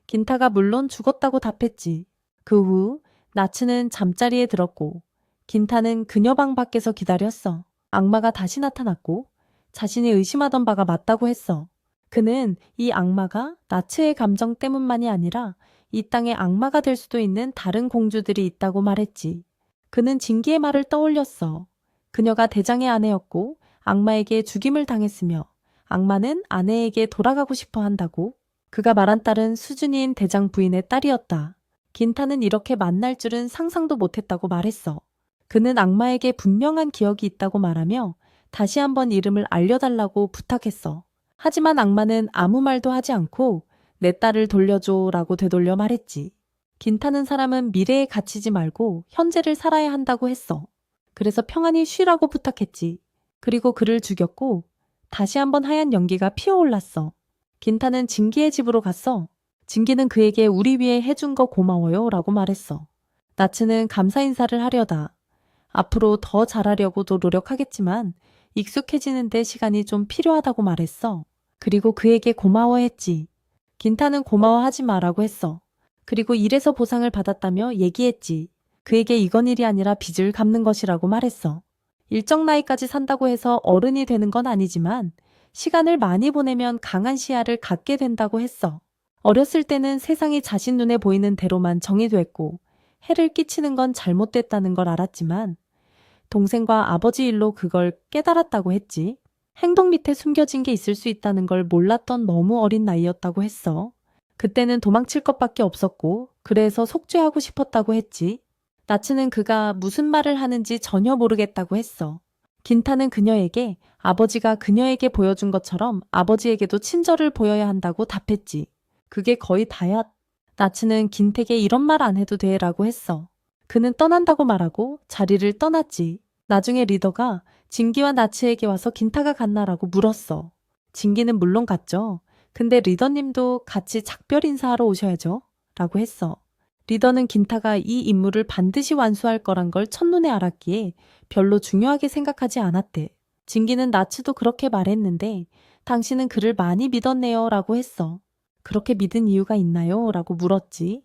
긴타가 물론 죽었다고 답했지. 그 후 나츠는 잠자리에 들었고 긴타는 그녀 방 밖에서 기다렸어. 악마가 다시 나타났고 자신이 의심하던 바가 맞다고 했어. 그는 이 악마가 나츠의 감정 때문만이 아니라 이 땅에 악마가 될 수도 있는 다른 공주들이 있다고 말했지. 그는 진기의 말을 떠올렸어. 그녀가 대장의 아내였고 악마에게 죽임을 당했으며 악마는 아내에게 돌아가고 싶어 한다고. 그가 말한 딸은 수준이인 대장 부인의 딸이었다. 긴타는 이렇게 만날 줄은 상상도 못했다고 말했어. 그는 악마에게 분명한 기억이 있다고 말하며 다시 한번 이름을 알려달라고 부탁했어. 하지만 악마는 아무 말도 하지 않고 내 딸을 돌려줘 라고 되돌려 말했지. 긴타는 사람은 미래에 갇히지 말고 현재를 살아야 한다고 했어. 그래서 평안히 쉬라고 부탁했지. 그리고 그를 죽였고 다시 한번 하얀 연기가 피어올랐어. 긴타는 진기의 집으로 갔어. 진기는 그에게 우리 위해 해준 거 고마워요 라고 말했어. 나츠는 감사 인사를 하려다. 앞으로 더 잘하려고도 노력하겠지만 익숙해지는 데 시간이 좀 필요하다고 말했어. 그리고 그에게 고마워했지. 긴타는 고마워하지 마라고 했어. 그리고 일에서 보상을 받았다며 얘기했지. 그에게 이건 일이 아니라 빚을 갚는 것이라고 말했어. 일정 나이까지 산다고 해서 어른이 되는 건 아니지만 시간을 많이 보내면 강한 시야를 갖게 된다고 했어. 어렸을 때는 세상이 자신 눈에 보이는 대로만 정의됐고 해를 끼치는 건 잘못됐다는 걸 알았지만 동생과 아버지 일로 그걸 깨달았다고 했지. 행동 밑에 숨겨진 게 있을 수 있다는 걸 몰랐던 너무 어린 나이였다고 했어. 그때는 도망칠 것밖에 없었고 그래서 속죄하고 싶었다고 했지. 나츠는 그가 무슨 말을 하는지 전혀 모르겠다고 했어. 긴타는 그녀에게 아버지가 그녀에게 보여준 것처럼 아버지에게도 친절을 보여야 한다고 답했지. 그게 거의 다야. 나츠는 긴택에 이런 말 안 해도 돼 라고 했어. 그는 떠난다고 말하고 자리를 떠났지. 나중에 리더가 진기와 나츠에게 와서 긴타가 갔나라고 물었어. 진기는 물론 갔죠. 근데 리더님도 같이 작별 인사하러 오셔야죠. 라고 했어. 리더는 긴타가 이 임무를 반드시 완수할 거란 걸 첫눈에 알았기에 별로 중요하게 생각하지 않았대. 진기는 나츠도 그렇게 말했는데 당신은 그를 많이 믿었네요 라고 했어. 그렇게 믿은 이유가 있나요? 라고 물었지.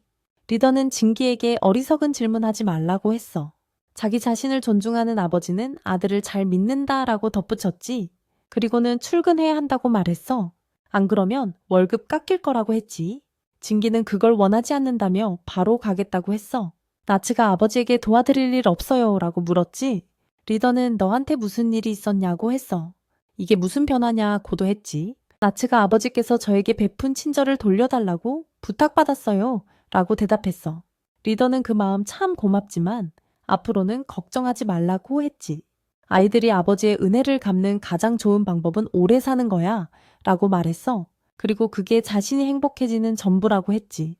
리더는 진기에게 어리석은 질문하지 말라고 했어. 자기 자신을 존중하는 아버지는 아들을 잘 믿는다 라고 덧붙였지. 그리고는 출근해야 한다고 말했어. 안 그러면 월급 깎일 거라고 했지. 진기는 그걸 원하지 않는다며 바로 가겠다고 했어. 나츠가 아버지에게 도와드릴 일 없어요 라고 물었지. 리더는 너한테 무슨 일이 있었냐고 했어. 이게 무슨 변화냐 고도했지. 나츠가 아버지께서 저에게 베푼 친절을 돌려달라고 부탁받았어요 라고 대답했어. 리더는 그 마음 참 고맙지만 앞으로는 걱정하지 말라고 했지. 아이들이 아버지의 은혜를 갚는 가장 좋은 방법은 오래 사는 거야 라고 말했어. 그리고 그게 자신이 행복해지는 전부라고 했지.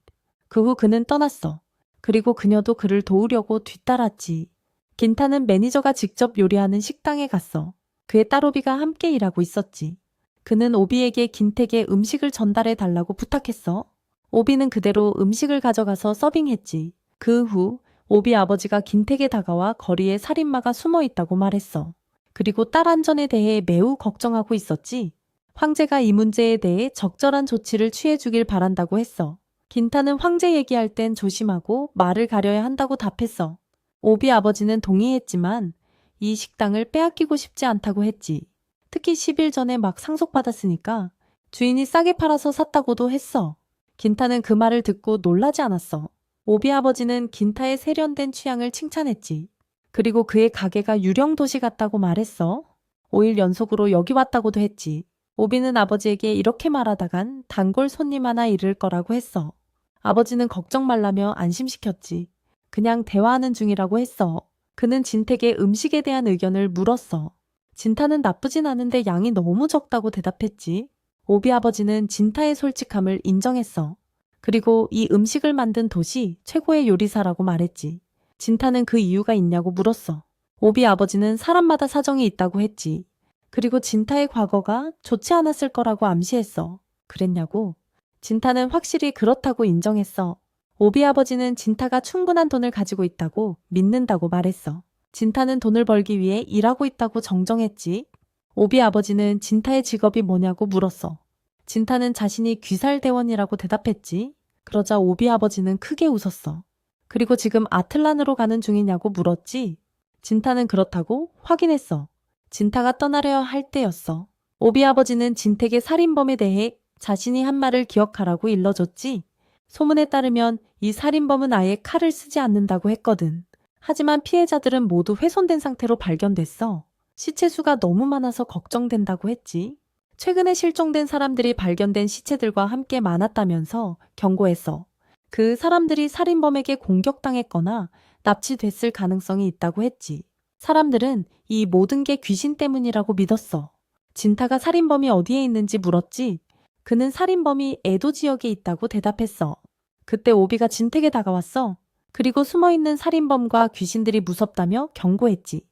그 후 그는 떠났어. 그리고 그녀도 그를 도우려고 뒤따랐지. 긴타는 매니저가 직접 요리하는 식당에 갔어. 그의 딸 오비가 함께 일하고 있었지. 그는 오비에게 긴택에 음식을 전달해 달라고 부탁했어. 오비는 그대로 음식을 가져가서 서빙했지. 그 후 오비 아버지가 긴택에 다가와 거리에 살인마가 숨어 있다고 말했어. 그리고 딸 안전에 대해 매우 걱정하고 있었지. 황제가 이 문제에 대해 적절한 조치를 취해주길 바란다고 했어. 긴타는 황제 얘기할 땐 조심하고 말을 가려야 한다고 답했어. 오비 아버지는 동의했지만 이 식당을 빼앗기고 싶지 않다고 했지. 특히 10일 전에 막 상속받았으니까 주인이 싸게 팔아서 샀다고도 했어. 긴타는 그 말을 듣고 놀라지 않았어. 오비 아버지는 긴타의 세련된 취향을 칭찬했지. 그리고 그의 가게가 유령 도시 같다고 말했어. 5일 연속으로 여기 왔다고도 했지. 오비는 아버지에게 이렇게 말하다간 단골 손님 하나 잃을 거라고 했어. 아버지는 걱정 말라며 안심시켰지. 그냥 대화하는 중이라고 했어. 그는 진택의 음식에 대한 의견을 물었어. 진타는 나쁘진 않은데 양이 너무 적다고 대답했지. 오비 아버지는 진타의 솔직함을 인정했어. 그리고 이 음식을 만든 도시 최고의 요리사라고 말했지. 진타는 그 이유가 있냐고 물었어. 오비 아버지는 사람마다 사정이 있다고 했지. 그리고 진타의 과거가 좋지 않았을 거라고 암시했어. 그랬냐고? 진타는 확실히 그렇다고 인정했어. 오비 아버지는 진타가 충분한 돈을 가지고 있다고 믿는다고 말했어. 진타는 돈을 벌기 위해 일하고 있다고 정정했지. 오비 아버지는 진타의 직업이 뭐냐고 물었어. 진타는 자신이 귀살대원이라고 대답했지. 그러자 오비 아버지는 크게 웃었어. 그리고 지금 아틀란으로 가는 중이냐고 물었지. 진타는 그렇다고 확인했어. 진타가 떠나려 할 때였어. 오비 아버지는 진택의 살인범에 대해 자신이 한 말을 기억하라고 일러줬지. 소문에 따르면 이 살인범은 아예 칼을 쓰지 않는다고 했거든. 하지만 피해자들은 모두 훼손된 상태로 발견됐어. 시체 수가 너무 많아서 걱정된다고 했지. 최근에 실종된 사람들이 발견된 시체들과 함께 많았다면서 경고했어. 그 사람들이 살인범에게 공격당했거나 납치됐을 가능성이 있다고 했지. 사람들은 이 모든 게 귀신 때문이라고 믿었어. 진타가 살인범이 어디에 있는지 물었지. 그는 살인범이 에도 지역에 있다고 대답했어. 그때 오비가 진택에 다가왔어. 그리고 숨어있는 살인범과 귀신들이 무섭다며 경고했지.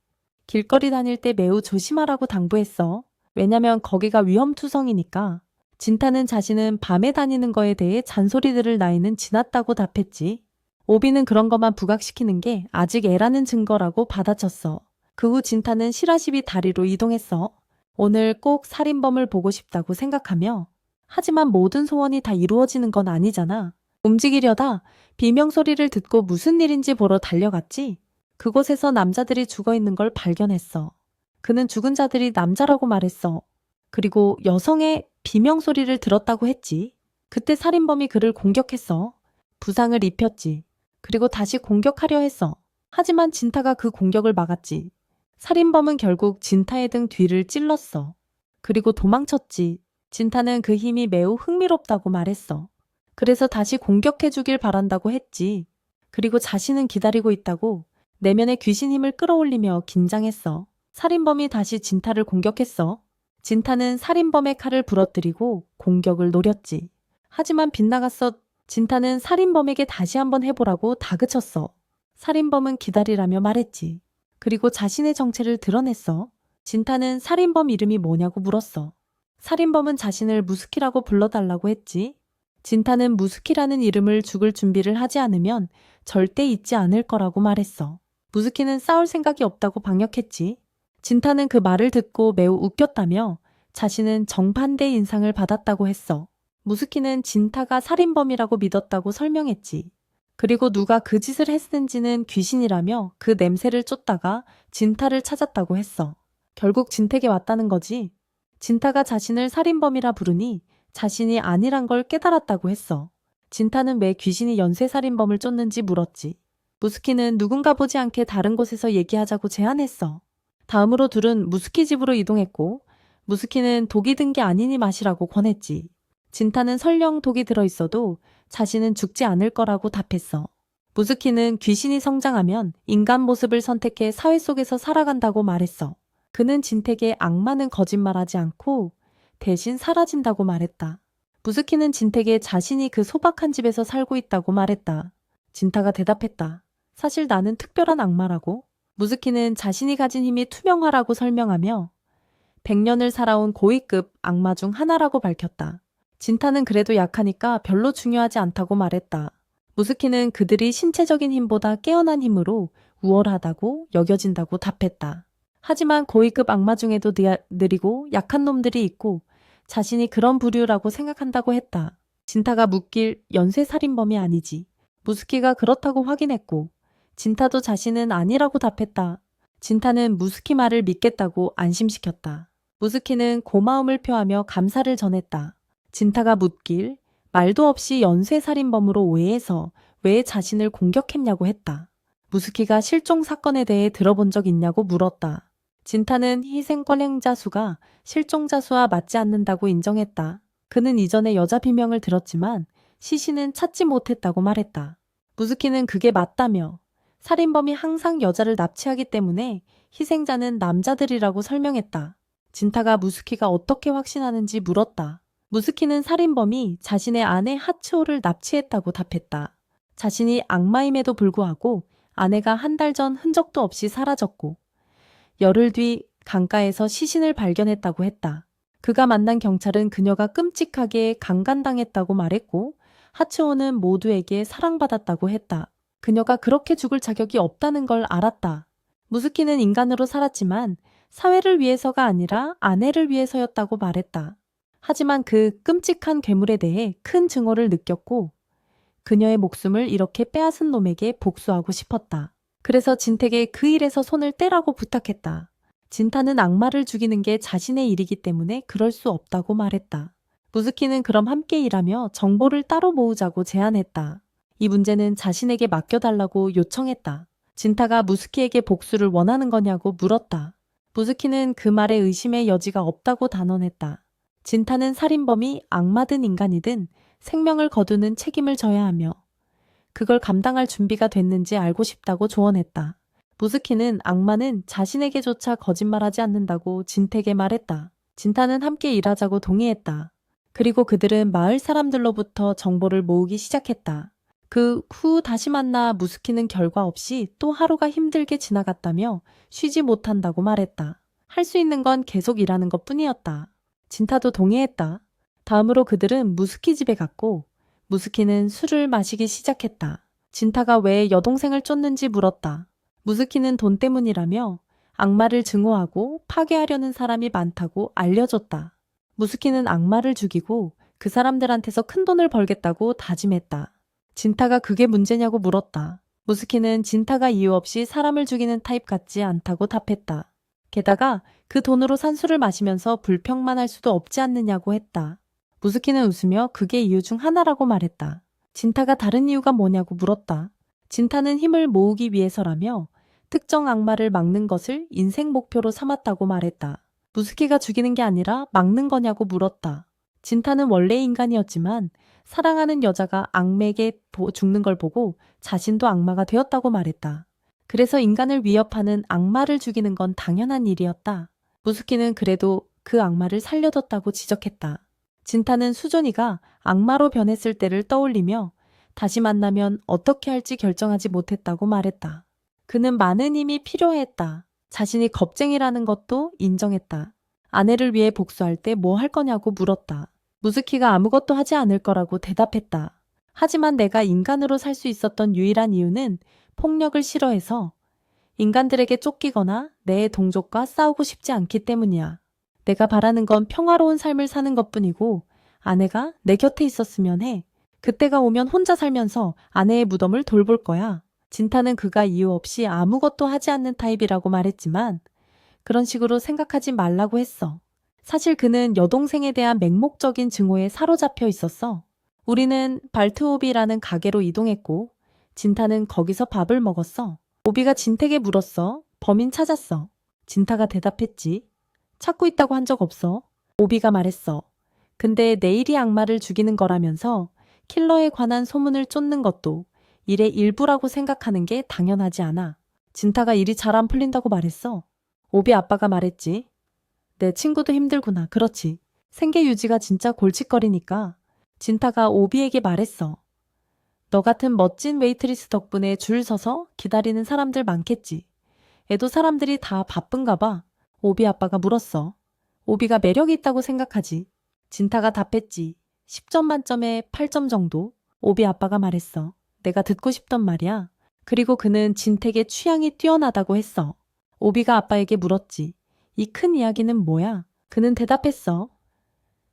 길거리 다닐 때 매우 조심하라고 당부했어. 왜냐면 거기가 위험투성이니까. 진타는 자신은 밤에 다니는 거에 대해 잔소리들을 나이는 지났다고 답했지. 오비는 그런 것만 부각시키는 게 아직 애라는 증거라고 받아쳤어. 그 후 진타는 시라시비 다리로 이동했어. 오늘 꼭 살인범을 보고 싶다고 생각하며 하지만 모든 소원이 다 이루어지는 건 아니잖아. 움직이려다 비명소리를 듣고 무슨 일인지 보러 달려갔지. 그곳에서 남자들이 죽어있는 걸 발견했어. 그는 죽은 자들이 남자라고 말했어. 그리고 여성의 비명소리를 들었다고 했지. 그때 살인범이 그를 공격했어. 부상을 입혔지. 그리고 다시 공격하려 했어. 하지만 진타가 그 공격을 막았지. 살인범은 결국 진타의 등 뒤를 찔렀어. 그리고 도망쳤지. 진타는 그 힘이 매우 흥미롭다고 말했어. 그래서 다시 공격해주길 바란다고 했지. 그리고 자신은 기다리고 있다고 내면의 귀신 힘을 끌어올리며 긴장했어. 살인범이 다시 진타를 공격했어. 진타는 살인범의 칼을 부러뜨리고 공격을 노렸지. 하지만 빗나갔어. 진타는 살인범에게 다시 한번 해보라고 다그쳤어. 살인범은 기다리라며 말했지. 그리고 자신의 정체를 드러냈어. 진타는 살인범 이름이 뭐냐고 물었어. 살인범은 자신을 무스키라고 불러달라고 했지. 진타는 무스키라는 이름을 죽을 준비를 하지 않으면 절대 잊지 않을 거라고 말했어. 무스키는 싸울 생각이 없다고 방역했지. 진타는 그 말을 듣고 매우 웃겼다며 자신은 정반대의 인상을 받았다고 했어. 무스키는 진타가 살인범이라고 믿었다고 설명했지. 그리고 누가 그 짓을 했는지는 귀신이라며 그 냄새를 쫓다가 진타를 찾았다고 했어. 결국 진택에 왔다는 거지. 진타가 자신을 살인범이라 부르니 자신이 아니란 걸 깨달았다고 했어. 진타는 왜 귀신이 연쇄살인범을 쫓는지 물었지. 무스키는 누군가 보지 않게 다른 곳에서 얘기하자고 제안했어. 다음으로 둘은 무스키 집으로 이동했고 무스키는 독이 든 게 아니니 마시라고 권했지. 진타는 설령 독이 들어있어도 자신은 죽지 않을 거라고 답했어. 무스키는 귀신이 성장하면 인간 모습을 선택해 사회 속에서 살아간다고 말했어. 그는 진택에 악마는 거짓말하지 않고 대신 사라진다고 말했다. 무스키는 진택에 자신이 그 소박한 집에서 살고 있다고 말했다. 진타가 대답했다. 사실 나는 특별한 악마라고. 무스키는 자신이 가진 힘이 투명하라고 설명하며 100년을 살아온 고위급 악마 중 하나라고 밝혔다. 진타는 그래도 약하니까 별로 중요하지 않다고 말했다. 무스키는 그들이 신체적인 힘보다 깨어난 힘으로 우월하다고 여겨진다고 답했다. 하지만 고위급 악마 중에도 느리고 약한 놈들이 있고 자신이 그런 부류라고 생각한다고 했다. 진타가 묻길 연쇄살인범이 아니지. 무스키가 그렇다고 확인했고 진타도 자신은 아니라고 답했다. 진타는 무스키 말을 믿겠다고 안심시켰다. 무스키는 고마움을 표하며 감사를 전했다. 진타가 묻길 말도 없이 연쇄살인범으로 오해해서 왜 자신을 공격했냐고 했다. 무스키가 실종 사건에 대해 들어본 적 있냐고 물었다. 진타는 희생권행자 수가 실종자 수와 맞지 않는다고 인정했다. 그는 이전에 여자 비명을 들었지만 시신은 찾지 못했다고 말했다. 무스키는 그게 맞다며 살인범이 항상 여자를 납치하기 때문에 희생자는 남자들이라고 설명했다. 진타가 무스키가 어떻게 확신하는지 물었다. 무스키는 살인범이 자신의 아내 하츠오를 납치했다고 답했다. 자신이 악마임에도 불구하고 아내가 한 달 전 흔적도 없이 사라졌고 열흘 뒤 강가에서 시신을 발견했다고 했다. 그가 만난 경찰은 그녀가 끔찍하게 강간당했다고 말했고 하츠오는 모두에게 사랑받았다고 했다. 그녀가 그렇게 죽을 자격이 없다는 걸 알았다. 무스키는 인간으로 살았지만 사회를 위해서가 아니라 아내를 위해서였다고 말했다. 하지만 그 끔찍한 괴물에 대해 큰 증오를 느꼈고 그녀의 목숨을 이렇게 빼앗은 놈에게 복수하고 싶었다. 그래서 진택에 그 일에서 손을 떼라고 부탁했다. 진타는 악마를 죽이는 게 자신의 일이기 때문에 그럴 수 없다고 말했다. 무스키는 그럼 함께 일하며 정보를 따로 모으자고 제안했다. 이 문제는 자신에게 맡겨달라고 요청했다. 진타가 무스키에게 복수를 원하는 거냐고 물었다. 무스키는 그 말에 의심의 여지가 없다고 단언했다. 진타는 살인범이 악마든 인간이든 생명을 거두는 책임을 져야 하며 그걸 감당할 준비가 됐는지 알고 싶다고 조언했다. 무스키는 악마는 자신에게조차 거짓말하지 않는다고 진택에 말했다. 진타는 함께 일하자고 동의했다. 그리고 그들은 마을 사람들로부터 정보를 모으기 시작했다. 그 후 다시 만나 무스키는 결과 없이 또 하루가 힘들게 지나갔다며 쉬지 못한다고 말했다. 할 수 있는 건 계속 일하는 것 뿐이었다. 진타도 동의했다. 다음으로 그들은 무스키 집에 갔고 무스키는 술을 마시기 시작했다. 진타가 왜 여동생을 쫓는지 물었다. 무스키는 돈 때문이라며 악마를 증오하고 파괴하려는 사람이 많다고 알려줬다. 무스키는 악마를 죽이고 그 사람들한테서 큰 돈을 벌겠다고 다짐했다. 진타가 그게 문제냐고 물었다. 무스키는 진타가 이유 없이 사람을 죽이는 타입 같지 않다고 답했다. 게다가 그 돈으로 산 술을 마시면서 불평만 할 수도 없지 않느냐고 했다. 무스키는 웃으며 그게 이유 중 하나라고 말했다. 진타가 다른 이유가 뭐냐고 물었다. 진타는 힘을 모으기 위해서라며 특정 악마를 막는 것을 인생 목표로 삼았다고 말했다. 무스키가 죽이는 게 아니라 막는 거냐고 물었다. 진타는 원래 인간이었지만 사랑하는 여자가 악마에게 죽는 걸 보고 자신도 악마가 되었다고 말했다. 그래서 인간을 위협하는 악마를 죽이는 건 당연한 일이었다. 무스키는 그래도 그 악마를 살려뒀다고 지적했다. 진타는 수존이가 악마로 변했을 때를 떠올리며 다시 만나면 어떻게 할지 결정하지 못했다고 말했다. 그는 많은 힘이 필요했다. 자신이 겁쟁이라는 것도 인정했다. 아내를 위해 복수할 때 뭐 할 거냐고 물었다. 무스키가 아무것도 하지 않을 거라고 대답했다. 하지만 내가 인간으로 살 수 있었던 유일한 이유는 폭력을 싫어해서 인간들에게 쫓기거나 내 동족과 싸우고 싶지 않기 때문이야. 내가 바라는 건 평화로운 삶을 사는 것뿐이고 아내가 내 곁에 있었으면 해. 그때가 오면 혼자 살면서 아내의 무덤을 돌볼 거야. 진타는 그가 이유 없이 아무것도 하지 않는 타입이라고 말했지만 그런 식으로 생각하지 말라고 했어. 사실 그는 여동생에 대한 맹목적인 증오에 사로잡혀 있었어. 우리는 발트오비라는 가게로 이동했고 진타는 거기서 밥을 먹었어. 오비가 진택에 물었어. 범인 찾았어. 진타가 대답했지. 찾고 있다고 한 적 없어. 오비가 말했어. 근데 내일이 악마를 죽이는 거라면서 킬러에 관한 소문을 쫓는 것도 일의 일부라고 생각하는 게 당연하지 않아. 진타가 일이 잘 안 풀린다고 말했어. 오비 아빠가 말했지. 내 친구도 힘들구나. 그렇지. 생계 유지가 진짜 골칫거리니까. 진타가 오비에게 말했어. 너 같은 멋진 웨이트리스 덕분에 줄 서서 기다리는 사람들 많겠지. 애도 사람들이 다 바쁜가 봐. 오비 아빠가 물었어. 오비가 매력이 있다고 생각하지. 진타가 답했지. 10점 만점에 8점 정도. 오비 아빠가 말했어. 내가 듣고 싶던 말이야. 그리고 그는 진택의 취향이 뛰어나다고 했어. 오비가 아빠에게 물었지. 이 큰 이야기는 뭐야? 그는 대답했어.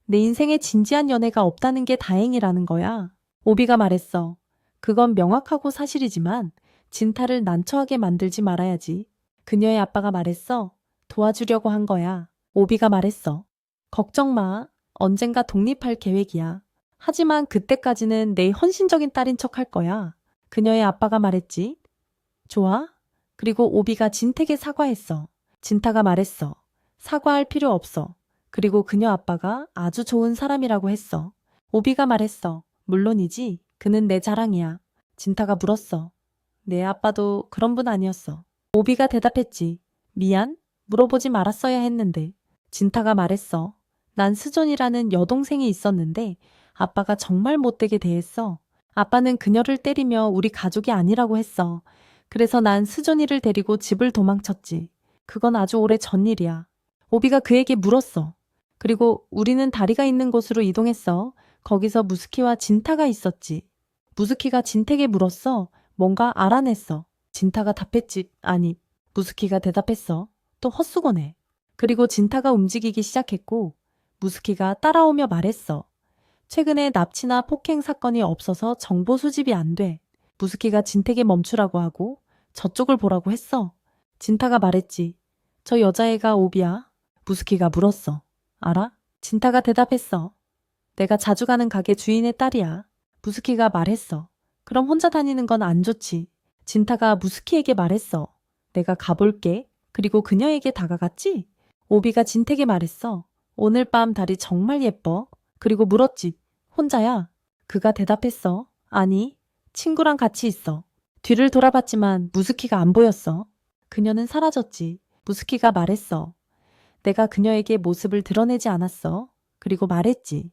내 인생에 진지한 연애가 없다는 게 다행이라는 거야. 오비가 말했어. 그건 명확하고 사실이지만 진타를 난처하게 만들지 말아야지. 그녀의 아빠가 말했어. 도와주려고 한 거야. 오비가 말했어. 걱정 마. 언젠가 독립할 계획이야. 하지만 그때까지는 내 헌신적인 딸인 척 할 거야. 그녀의 아빠가 말했지. 좋아. 그리고 오비가 진택에 사과했어. 진타가 말했어. 사과할 필요 없어. 그리고 그녀 아빠가 아주 좋은 사람이라고 했어. 오비가 말했어. 물론이지. 그는 내 자랑이야. 진타가 물었어. 내 아빠도 그런 분 아니었어. 오비가 대답했지. 미안. 물어보지 말았어야 했는데. 진타가 말했어. 난 스존이라는 여동생이 있었는데 아빠가 정말 못되게 대했어. 아빠는 그녀를 때리며 우리 가족이 아니라고 했어. 그래서 난 스존이를 데리고 집을 도망쳤지. 그건 아주 오래 전 일이야. 오비가 그에게 물었어. 그리고 우리는 다리가 있는 곳으로 이동했어. 거기서 무스키와 진타가 있었지. 무스키가 진택에 물었어. 뭔가 알아냈어. 진타가 답했지. 아니, 무스키가 대답했어. 또 헛수고네. 그리고 진타가 움직이기 시작했고 무스키가 따라오며 말했어. 최근에 납치나 폭행 사건이 없어서 정보 수집이 안 돼. 무스키가 진택에 멈추라고 하고 저쪽을 보라고 했어. 진타가 말했지. 저 여자애가 오비야. 무스키가 물었어. 알아? 진타가 대답했어. 내가 자주 가는 가게 주인의 딸이야. 무스키가 말했어. 그럼 혼자 다니는 건 안 좋지. 진타가 무스키에게 말했어. 내가 가볼게. 그리고 그녀에게 다가갔지? 오비가 진택에 말했어. 오늘 밤 달이 정말 예뻐. 그리고 물었지. 혼자야? 그가 대답했어. 아니, 친구랑 같이 있어. 뒤를 돌아봤지만 무스키가 안 보였어. 그녀는 사라졌지. 무스키가 말했어. 내가 그녀에게 모습을 드러내지 않았어. 그리고 말했지.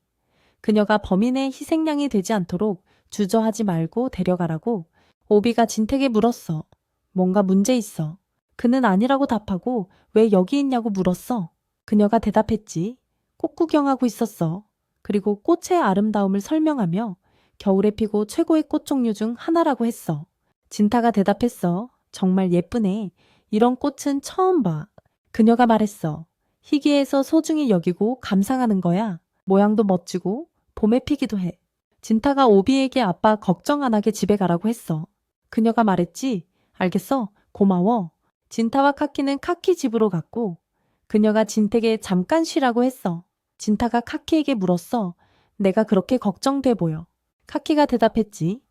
그녀가 범인의 희생양이 되지 않도록 주저하지 말고 데려가라고. 오비가 진택에 물었어. 뭔가 문제 있어. 그는 아니라고 답하고 왜 여기 있냐고 물었어. 그녀가 대답했지. 꽃 구경하고 있었어. 그리고 꽃의 아름다움을 설명하며 겨울에 피고 최고의 꽃 종류 중 하나라고 했어. 진타가 대답했어. 정말 예쁘네. 이런 꽃은 처음 봐. 그녀가 말했어. 희귀해서 소중히 여기고 감상하는 거야. 모양도 멋지고 봄에 피기도 해. 진타가 오비에게 아빠 걱정 안 하게 집에 가라고 했어. 그녀가 말했지. 알겠어. 고마워. 진타와 카키는 카키 집으로 갔고 그녀가 진택에 잠깐 쉬라고 했어. 진타가 카키에게 물었어. 내가 그렇게 걱정돼 보여. 카키가 대답했지.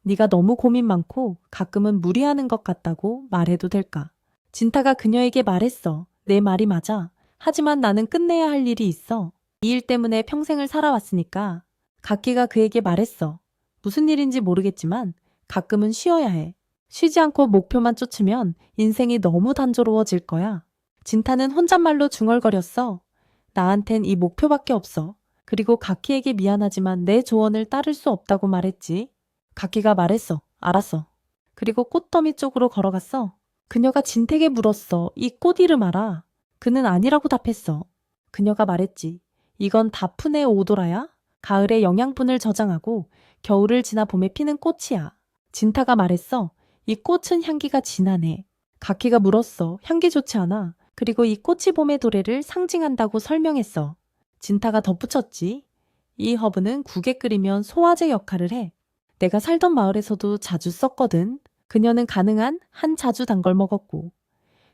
네가 너무 고민 많고 가끔은 무리하는 것 같다고 말해도 될까? 진타가 그녀에게 말했어. 내 말이 맞아. 하지만 나는 끝내야 할 일이 있어. 이 일 때문에 평생을 살아왔으니까. 카키가 그에게 말했어. 무슨 일인지 모르겠지만 가끔은 쉬어야 해. 쉬지 않고 목표만 쫓으면 인생이 너무 단조로워질 거야. 진타는 혼잣말로 중얼거렸어. 나한텐 이 목표밖에 없어. 그리고 가키에게 미안하지만 내 조언을 따를 수 없다고 말했지. 가키가 말했어. 알았어. 그리고 꽃더미 쪽으로 걸어갔어. 그녀가 진택에 물었어. 이 꽃 이름 알아? 그는 아니라고 답했어. 그녀가 말했지. 이건 다프네 오도라야? 가을의 영양분을 저장하고 겨울을 지나 봄에 피는 꽃이야. 진타가 말했어. 이 꽃은 향기가 진하네. 가키가 물었어. 향기 좋지 않아. 그리고 이 꽃이 봄의 도래를 상징한다고 설명했어. 진타가 덧붙였지. 이 허브는 국에 끓이면 소화제 역할을 해. 내가 살던 마을에서도 자주 썼거든. 그녀는 가능한 한 자주 단 걸 먹었고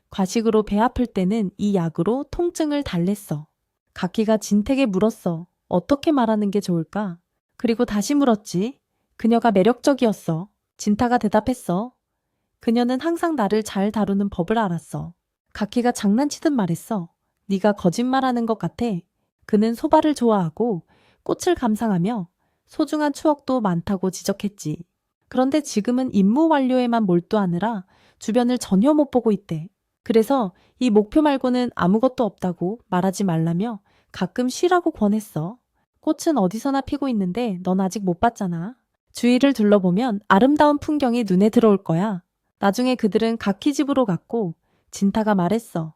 과식으로 배 아플 때는 이 약으로 통증을 달랬어. 가키가 진택에 물었어. 어떻게 말하는 게 좋을까? 그리고 다시 물었지. 그녀가 매력적이었어. 진타가 대답했어. 그녀는 항상 나를 잘 다루는 법을 알았어. 가키가 장난치듯 말했어. 네가 거짓말하는 것 같아. 그는 소바를 좋아하고 꽃을 감상하며 소중한 추억도 많다고 지적했지. 그런데 지금은 임무 완료에만 몰두하느라 주변을 전혀 못 보고 있대. 그래서 이 목표 말고는 아무것도 없다고 말하지 말라며 가끔 쉬라고 권했어. 꽃은 어디서나 피고 있는데 넌 아직 못 봤잖아. 주위를 둘러보면 아름다운 풍경이 눈에 들어올 거야. 나중에 그들은 각기 집으로 갔고 진타가 말했어.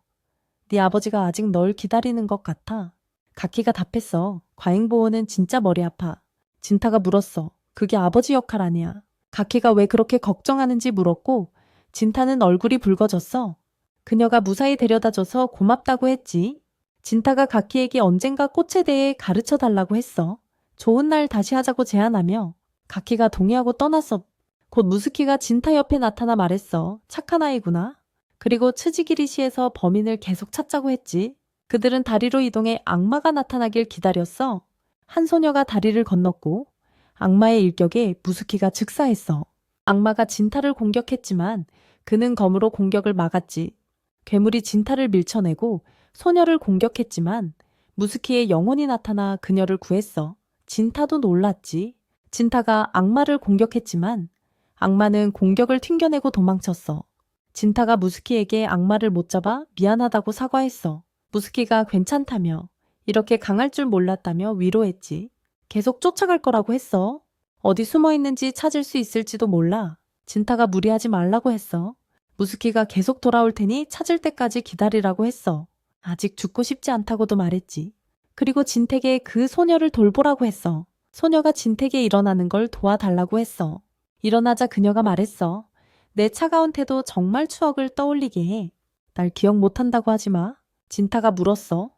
네 아버지가 아직 널 기다리는 것 같아. 가키가 답했어. 과잉보호는 진짜 머리 아파. 진타가 물었어. 그게 아버지 역할 아니야. 가키가 왜 그렇게 걱정하는지 물었고 진타는 얼굴이 붉어졌어. 그녀가 무사히 데려다줘서 고맙다고 했지. 진타가 가키에게 언젠가 꽃에 대해 가르쳐 달라고 했어. 좋은 날 다시 하자고 제안하며 가키가 동의하고 떠났어. 곧 무스키가 진타 옆에 나타나 말했어. 착한 아이구나. 그리고 츠지기리시에서 범인을 계속 찾자고 했지. 그들은 다리로 이동해 악마가 나타나길 기다렸어. 한 소녀가 다리를 건넜고 악마의 일격에 무스키가 즉사했어. 악마가 진타를 공격했지만 그는 검으로 공격을 막았지. 괴물이 진타를 밀쳐내고 소녀를 공격했지만 무스키의 영혼이 나타나 그녀를 구했어. 진타도 놀랐지. 진타가 악마를 공격했지만 악마는 공격을 튕겨내고 도망쳤어. 진타가 무스키에게 악마를 못 잡아 미안하다고 사과했어. 무스키가 괜찮다며 이렇게 강할 줄 몰랐다며 위로했지. 계속 쫓아갈 거라고 했어. 어디 숨어 있는지 찾을 수 있을지도 몰라. 진타가 무리하지 말라고 했어. 무스키가 계속 돌아올 테니 찾을 때까지 기다리라고 했어. 아직 죽고 싶지 않다고도 말했지. 그리고 진택에 그 소녀를 돌보라고 했어. 소녀가 진택에 일어나는 걸 도와달라고 했어. 일어나자 그녀가 말했어. 내 차가운 태도 정말 추억을 떠올리게 해. 날 기억 못한다고 하지 마. 진타가 물었어.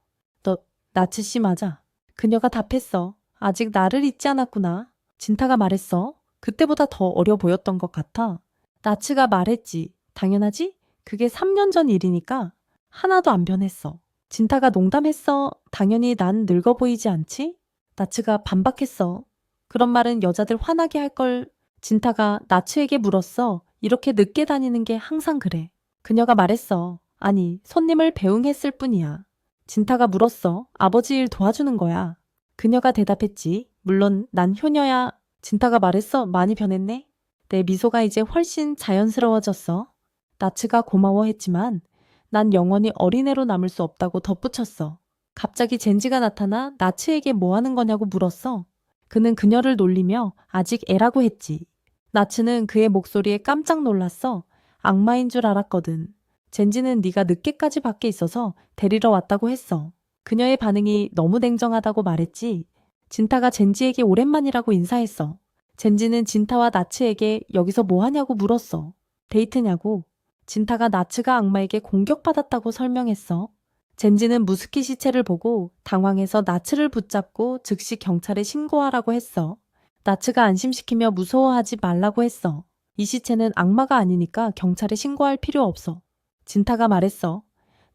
너 나츠씨 맞아? 그녀가 답했어. 아직 나를 잊지 않았구나. 진타가 말했어. 그때보다 더 어려 보였던 것 같아. 나츠가 말했지. 당연하지? 그게 3년 전 일이니까 하나도 안 변했어. 진타가 농담했어. 당연히 난 늙어 보이지 않지? 나츠가 반박했어. 그런 말은 여자들 화나게 할 걸. 진타가 나츠에게 물었어. 이렇게 늦게 다니는 게 항상 그래. 그녀가 말했어. 아니, 손님을 배웅했을 뿐이야. 진타가 물었어. 아버지 일 도와주는 거야. 그녀가 대답했지. 물론 난 효녀야. 진타가 말했어. 많이 변했네. 내 미소가 이제 훨씬 자연스러워졌어. 나츠가 고마워했지만 난 영원히 어린애로 남을 수 없다고 덧붙였어. 갑자기 젠지가 나타나 나츠에게 뭐 하는 거냐고 물었어. 그는 그녀를 놀리며 아직 애라고 했지. 나츠는 그의 목소리에 깜짝 놀랐어. 악마인 줄 알았거든. 젠지는 네가 늦게까지 밖에 있어서 데리러 왔다고 했어. 그녀의 반응이 너무 냉정하다고 말했지. 진타가 젠지에게 오랜만이라고 인사했어. 젠지는 진타와 나츠에게 여기서 뭐 하냐고 물었어. 데이트냐고. 진타가 나츠가 악마에게 공격받았다고 설명했어. 젠지는 무스키 시체를 보고 당황해서 나츠를 붙잡고 즉시 경찰에 신고하라고 했어. 나츠가 안심시키며 무서워하지 말라고 했어. 이 시체는 악마가 아니니까 경찰에 신고할 필요 없어. 진타가 말했어.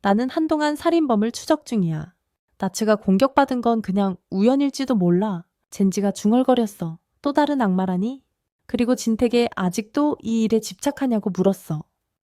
나는 한동안 살인범을 추적 중이야. 나츠가 공격받은 건 그냥 우연일지도 몰라. 젠지가 중얼거렸어. 또 다른 악마라니? 그리고 진택에 아직도 이 일에 집착하냐고 물었어.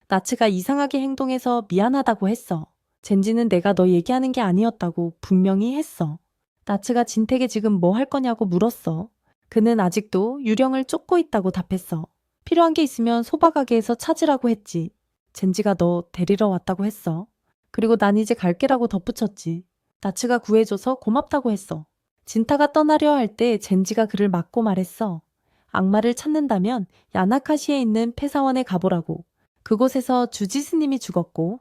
나츠가 이상하게 행동해서 미안하다고 했어. 젠지는 내가 너 얘기하는 게 아니었다고 분명히 했어. 나츠가 진택에 지금 뭐 할 거냐고 물었어. 그는 아직도 유령을 쫓고 있다고 답했어. 필요한 게 있으면 소바가게에서 찾으라고 했지. 젠지가 너 데리러 왔다고 했어. 그리고 난 이제 갈게라고 덧붙였지. 나츠가 구해줘서 고맙다고 했어. 진타가 떠나려 할 때 젠지가 그를 막고 말했어. 악마를 찾는다면 야나카시에 있는 폐사원에 가보라고. 그곳에서 주지스님이 죽었고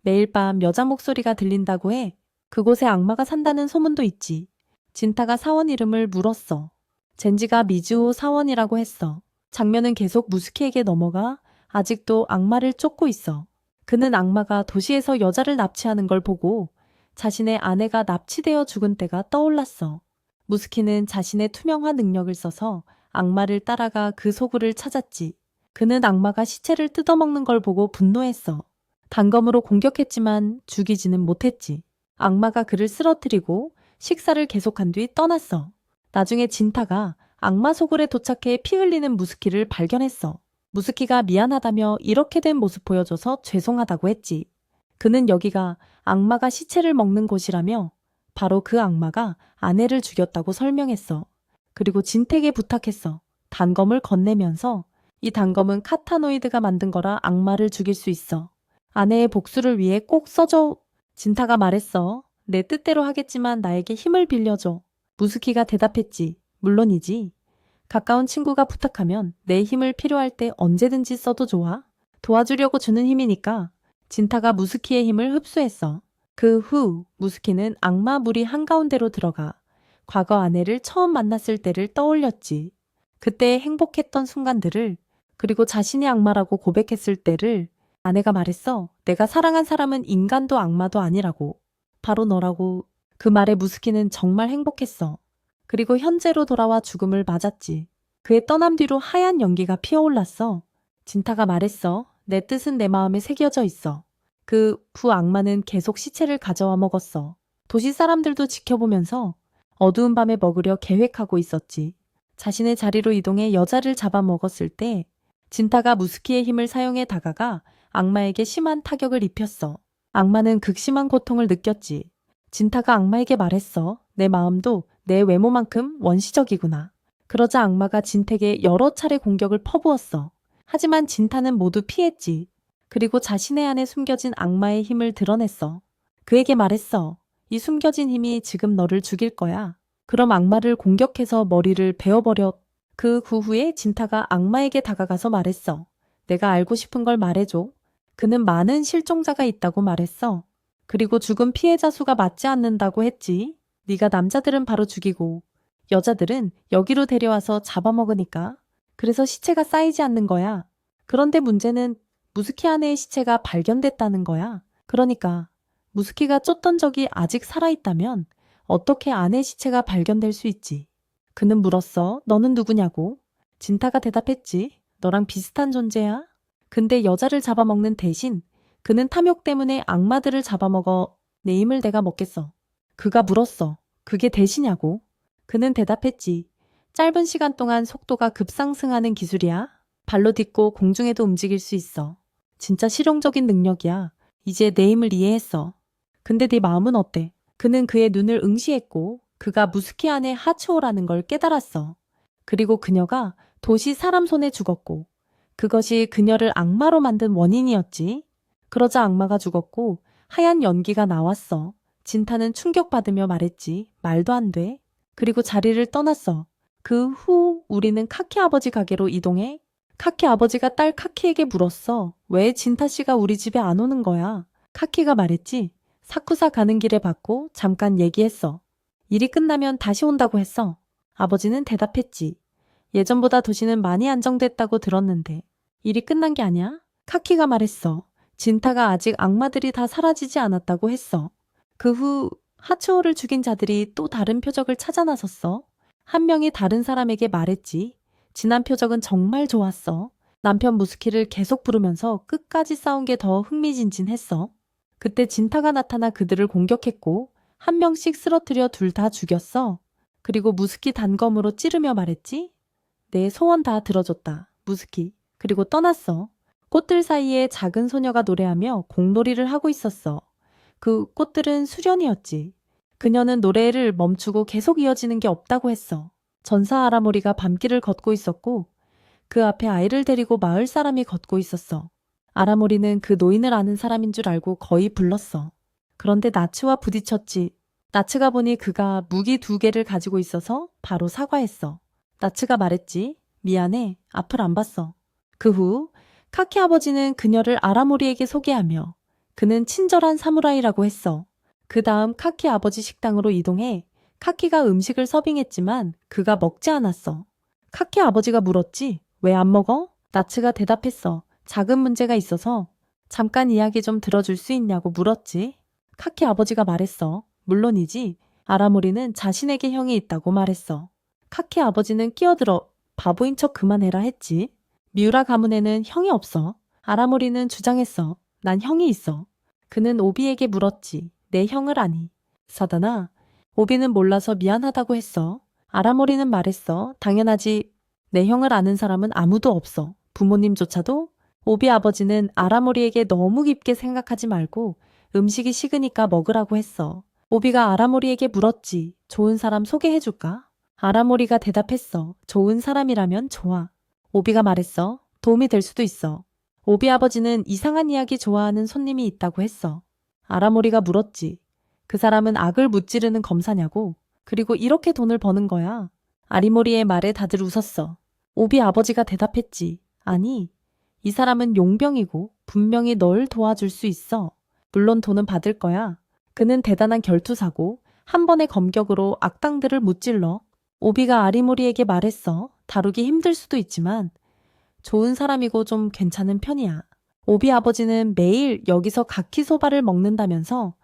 매일 밤 여자 목소리가 들린다고 해. 그곳에 악마가 산다는 소문도 있지. 진타가 사원 이름을 물었어. 젠지가 미즈오 사원이라고 했어. 장면은 계속 무스키에게 넘어가 아직도 악마를 쫓고 있어. 그는 악마가 도시에서 여자를 납치하는 걸 보고 자신의 아내가 납치되어 죽은 때가 떠올랐어. 무스키는 자신의 투명화 능력을 써서 악마를 따라가 그 소굴을 찾았지. 그는 악마가 시체를 뜯어먹는 걸 보고 분노했어. 단검으로 공격했지만 죽이지는 못했지. 악마가 그를 쓰러뜨리고 식사를 계속한 뒤 떠났어. 나중에 진타가 악마 소굴에 도착해 피 흘리는 무스키를 발견했어. 무스키가 미안하다며 이렇게 된 모습 보여줘서 죄송하다고 했지. 그는 여기가 악마가 시체를 먹는 곳이라며 바로 그 악마가 아내를 죽였다고 설명했어. 그리고 진택에 부탁했어. 단검을 건네면서 이 단검은 카타노이드가 만든 거라 악마를 죽일 수 있어. 아내의 복수를 위해 꼭 써줘. 진타가 말했어. 내 뜻대로 하겠지만 나에게 힘을 빌려줘. 무스키가 대답했지. 물론이지. 가까운 친구가 부탁하면 내 힘을 필요할 때 언제든지 써도 좋아. 도와주려고 주는 힘이니까. 진타가 무스키의 힘을 흡수했어. 그 후 무스키는 악마 무리 한가운데로 들어가 과거 아내를 처음 만났을 때를 떠올렸지. 그때의 행복했던 순간들을, 그리고 자신이 악마라고 고백했을 때를. 아내가 말했어. 내가 사랑한 사람은 인간도 악마도 아니라고. 바로 너라고. 그 말에 무스키는 정말 행복했어. 그리고 현재로 돌아와 죽음을 맞았지. 그의 떠남 뒤로 하얀 연기가 피어올랐어. 진타가 말했어. 내 뜻은 내 마음에 새겨져 있어. 그 후 악마는 계속 시체를 가져와 먹었어. 도시 사람들도 지켜보면서 어두운 밤에 먹으려 계획하고 있었지. 자신의 자리로 이동해 여자를 잡아먹었을 때 진타가 무스키의 힘을 사용해 다가가 악마에게 심한 타격을 입혔어. 악마는 극심한 고통을 느꼈지. 진타가 악마에게 말했어. 내 마음도 내 외모만큼 원시적이구나. 그러자 악마가 진택에 여러 차례 공격을 퍼부었어. 하지만 진타는 모두 피했지. 그리고 자신의 안에 숨겨진 악마의 힘을 드러냈어. 그에게 말했어. 이 숨겨진 힘이 지금 너를 죽일 거야. 그럼 악마를 공격해서 머리를 베어버려. 그 후에 진타가 악마에게 다가가서 말했어. 내가 알고 싶은 걸 말해줘. 그는 많은 실종자가 있다고 말했어. 그리고 죽은 피해자 수가 맞지 않는다고 했지. 네가 남자들은 바로 죽이고 여자들은 여기로 데려와서 잡아먹으니까. 그래서 시체가 쌓이지 않는 거야. 그런데 문제는 무스키 아내의 시체가 발견됐다는 거야. 그러니까 무스키가 쫓던 적이 아직 살아있다면 어떻게 아내 시체가 발견될 수 있지? 그는 물었어. 너는 누구냐고? 진타가 대답했지. 너랑 비슷한 존재야. 근데 여자를 잡아먹는 대신 그는 탐욕 때문에 악마들을 잡아먹어. 내 힘을 내가 먹겠어. 그가 물었어. 그게 대시냐고? 그는 대답했지. 짧은 시간 동안 속도가 급상승하는 기술이야. 발로 딛고 공중에도 움직일 수 있어. 진짜 실용적인 능력이야. 이제 내 힘을 이해했어. 근데 네 마음은 어때? 그는 그의 눈을 응시했고 그가 무스키 안에 하츠오라는 걸 깨달았어. 그리고 그녀가 도시 사람 손에 죽었고 그것이 그녀를 악마로 만든 원인이었지. 그러자 악마가 죽었고 하얀 연기가 나왔어. 진타는 충격받으며 말했지. 말도 안 돼. 그리고 자리를 떠났어. 그 후 우리는 카키 아버지 가게로 이동해 카키 아버지가 딸 카키에게 물었어. 왜 진타 씨가 우리 집에 안 오는 거야? 카키가 말했지. 사쿠사 가는 길에 봤고 잠깐 얘기했어. 일이 끝나면 다시 온다고 했어. 아버지는 대답했지. 예전보다 도시는 많이 안정됐다고 들었는데 일이 끝난 게 아니야? 카키가 말했어. 진타가 아직 악마들이 다 사라지지 않았다고 했어. 그 후 하츠오를 죽인 자들이 또 다른 표적을 찾아 나섰어. 한 명이 다른 사람에게 말했지. 지난 표적은 정말 좋았어. 남편 무스키를 계속 부르면서 끝까지 싸운 게 더 흥미진진했어. 그때 진타가 나타나 그들을 공격했고 한 명씩 쓰러뜨려 둘 다 죽였어. 그리고 무스키 단검으로 찌르며 말했지. 내 소원 다 들어줬다. 무스키. 그리고 떠났어. 꽃들 사이에 작은 소녀가 노래하며 공놀이를 하고 있었어. 그 꽃들은 수련이었지. 그녀는 노래를 멈추고 계속 이어지는 게 없다고 했어. 전사 아라모리가 밤길을 걷고 있었고 그 앞에 아이를 데리고 마을 사람이 걷고 있었어. 아라모리는 그 노인을 아는 사람인 줄 알고 거의 불렀어. 그런데 나츠와 부딪혔지. 나츠가 보니 그가 무기 2개를 가지고 있어서 바로 사과했어. 나츠가 말했지. 미안해. 앞을 안 봤어. 그 후 카키 아버지는 그녀를 아라모리에게 소개하며 그는 친절한 사무라이라고 했어. 그 다음 카키 아버지 식당으로 이동해 카키가 음식을 서빙했지만 그가 먹지 않았어. 카키 아버지가 물었지. 왜 안 먹어? 나츠가 대답했어. 작은 문제가 있어서 잠깐 이야기 좀 들어줄 수 있냐고 물었지. 카키 아버지가 말했어. 물론이지. 아라모리는 자신에게 형이 있다고 말했어. 카키 아버지는 끼어들어 바보인 척 그만해라 했지. 미우라 가문에는 형이 없어. 아라모리는 주장했어. 난 형이 있어. 그는 오비에게 물었지. 내 형을 아니. 사다나. 오비는 몰라서 미안하다고 했어. 아라모리는 말했어. 당연하지. 내 형을 아는 사람은 아무도 없어. 부모님조차도. 오비 아버지는 아라모리에게 너무 깊게 생각하지 말고 음식이 식으니까 먹으라고 했어. 오비가 아라모리에게 물었지. 좋은 사람 소개해줄까? 아라모리가 대답했어. 좋은 사람이라면 좋아. 오비가 말했어. 도움이 될 수도 있어. 오비 아버지는 이상한 이야기 좋아하는 손님이 있다고 했어. 아라모리가 물었지. 그 사람은 악을 무찌르는 검사냐고. 그리고 이렇게 돈을 버는 거야. 아리모리의 말에 다들 웃었어. 오비 아버지가 대답했지. 아니, 이 사람은 용병이고 분명히 널 도와줄 수 있어. 물론 돈은 받을 거야. 그는 대단한 결투사고 한 번의 검격으로 악당들을 무찔러. 오비가 아리모리에게 말했어. 다루기 힘들 수도 있지만 좋은 사람이고 좀 괜찮은 편이야. 오비 아버지는 매일 여기서 가키소바를 먹는다면서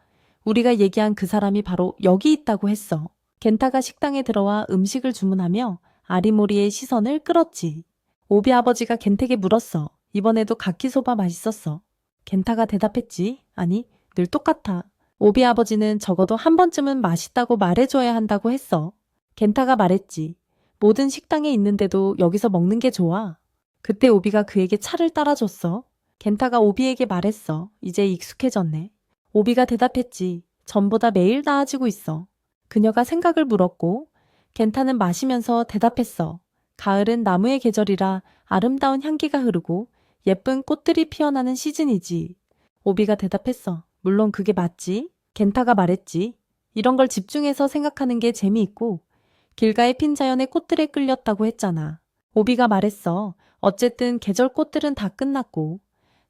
우리가 얘기한 그 사람이 바로 여기 있다고 했어. 겐타가 식당에 들어와 음식을 주문하며 아리모리의 시선을 끌었지. 오비 아버지가 겐택에 물었어. 이번에도 가키소바 맛있었어. 겐타가 대답했지. 아니, 늘 똑같아. 오비 아버지는 적어도 한 번쯤은 맛있다고 말해줘야 한다고 했어. 겐타가 말했지. 모든 식당에 있는데도 여기서 먹는 게 좋아. 그때 오비가 그에게 차를 따라줬어. 겐타가 오비에게 말했어. 이제 익숙해졌네. 오비가 대답했지. 전보다 매일 나아지고 있어. 그녀가 생각을 물었고 겐타는 마시면서 대답했어. 가을은 나무의 계절이라 아름다운 향기가 흐르고 예쁜 꽃들이 피어나는 시즌이지. 오비가 대답했어. 물론 그게 맞지. 겐타가 말했지. 이런 걸 집중해서 생각하는 게 재미있고 길가의 핀 자연의 꽃들에 끌렸다고 했잖아. 오비가 말했어. 어쨌든 계절 꽃들은 다 끝났고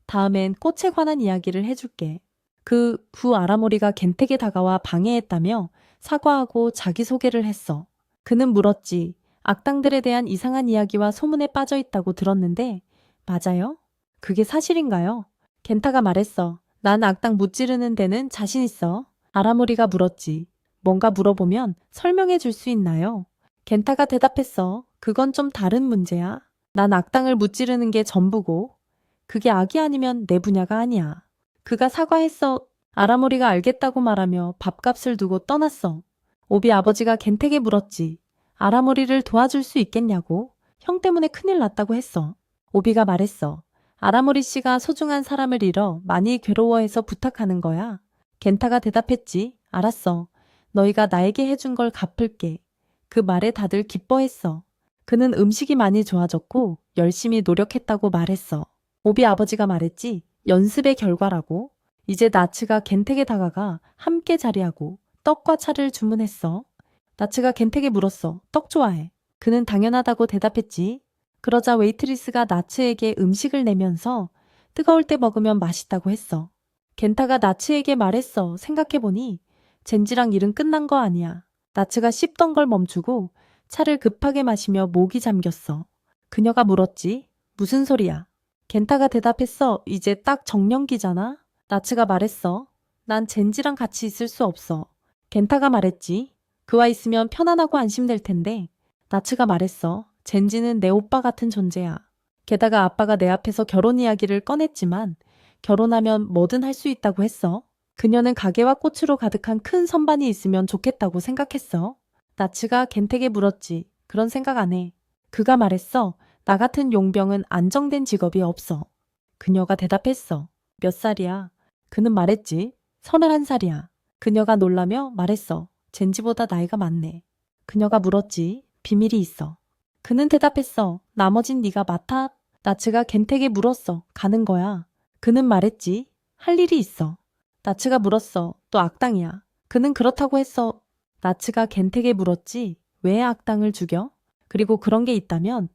다음엔 꽃에 관한 이야기를 해줄게. 그 후 아라모리가 겐택에 다가와 방해했다며 사과하고 자기소개를 했어. 그는 물었지. 악당들에 대한 이상한 이야기와 소문에 빠져 있다고 들었는데 맞아요? 그게 사실인가요? 겐타가 말했어. 난 악당 무찌르는 데는 자신 있어. 아라모리가 물었지. 뭔가 물어보면 설명해 줄 수 있나요? 겐타가 대답했어. 그건 좀 다른 문제야. 난 악당을 무찌르는 게 전부고 그게 악이 아니면 내 분야가 아니야. 그가 사과했어. 아라모리가 알겠다고 말하며 밥값을 두고 떠났어. 오비 아버지가 겐택에 물었지. 아라모리를 도와줄 수 있겠냐고. 형 때문에 큰일 났다고 했어. 오비가 말했어. 아라모리 씨가 소중한 사람을 잃어 많이 괴로워해서 부탁하는 거야. 겐타가 대답했지. 알았어. 너희가 나에게 해준 걸 갚을게. 그 말에 다들 기뻐했어. 그는 음식이 많이 좋아졌고 열심히 노력했다고 말했어. 오비 아버지가 말했지. 연습의 결과라고. 이제 나츠가 겐택에 다가가 함께 자리하고 떡과 차를 주문했어. 나츠가 겐택에 물었어. 떡 좋아해. 그는 당연하다고 대답했지. 그러자 웨이트리스가 나츠에게 음식을 내면서 뜨거울 때 먹으면 맛있다고 했어. 겐타가 나츠에게 말했어. 생각해보니 젠지랑 일은 끝난 거 아니야. 나츠가 씹던 걸 멈추고 차를 급하게 마시며 목이 잠겼어. 그녀가 물었지. 무슨 소리야? 겐타가 대답했어. 이제 딱 정년기잖아. 나츠가 말했어. 난 젠지랑 같이 있을 수 없어. 겐타가 말했지. 그와 있으면 편안하고 안심될 텐데. 나츠가 말했어. 젠지는 내 오빠 같은 존재야. 게다가 아빠가 내 앞에서 결혼 이야기를 꺼냈지만 결혼하면 뭐든 할 수 있다고 했어. 그녀는 가게와 꽃으로 가득한 큰 선반이 있으면 좋겠다고 생각했어. 나츠가 겐택에 물었지. 그런 생각 안 해. 그가 말했어. 나 같은 용병은 안정된 직업이 없어. 그녀가 대답했어. 몇 살이야? 그는 말했지. 31살이야. 그녀가 놀라며 말했어. 젠지보다 나이가 많네. 그녀가 물었지. 비밀이 있어. 그는 대답했어. 나머진 네가 맡아. 나츠가 겐택에 물었어. 가는 거야. 그는 말했지. 할 일이 있어. 나츠가 물었어. 또 악당이야. 그는 그렇다고 했어. 나츠가 겐택에 물었지. 왜 악당을 죽여? 그리고 그런 게 있다면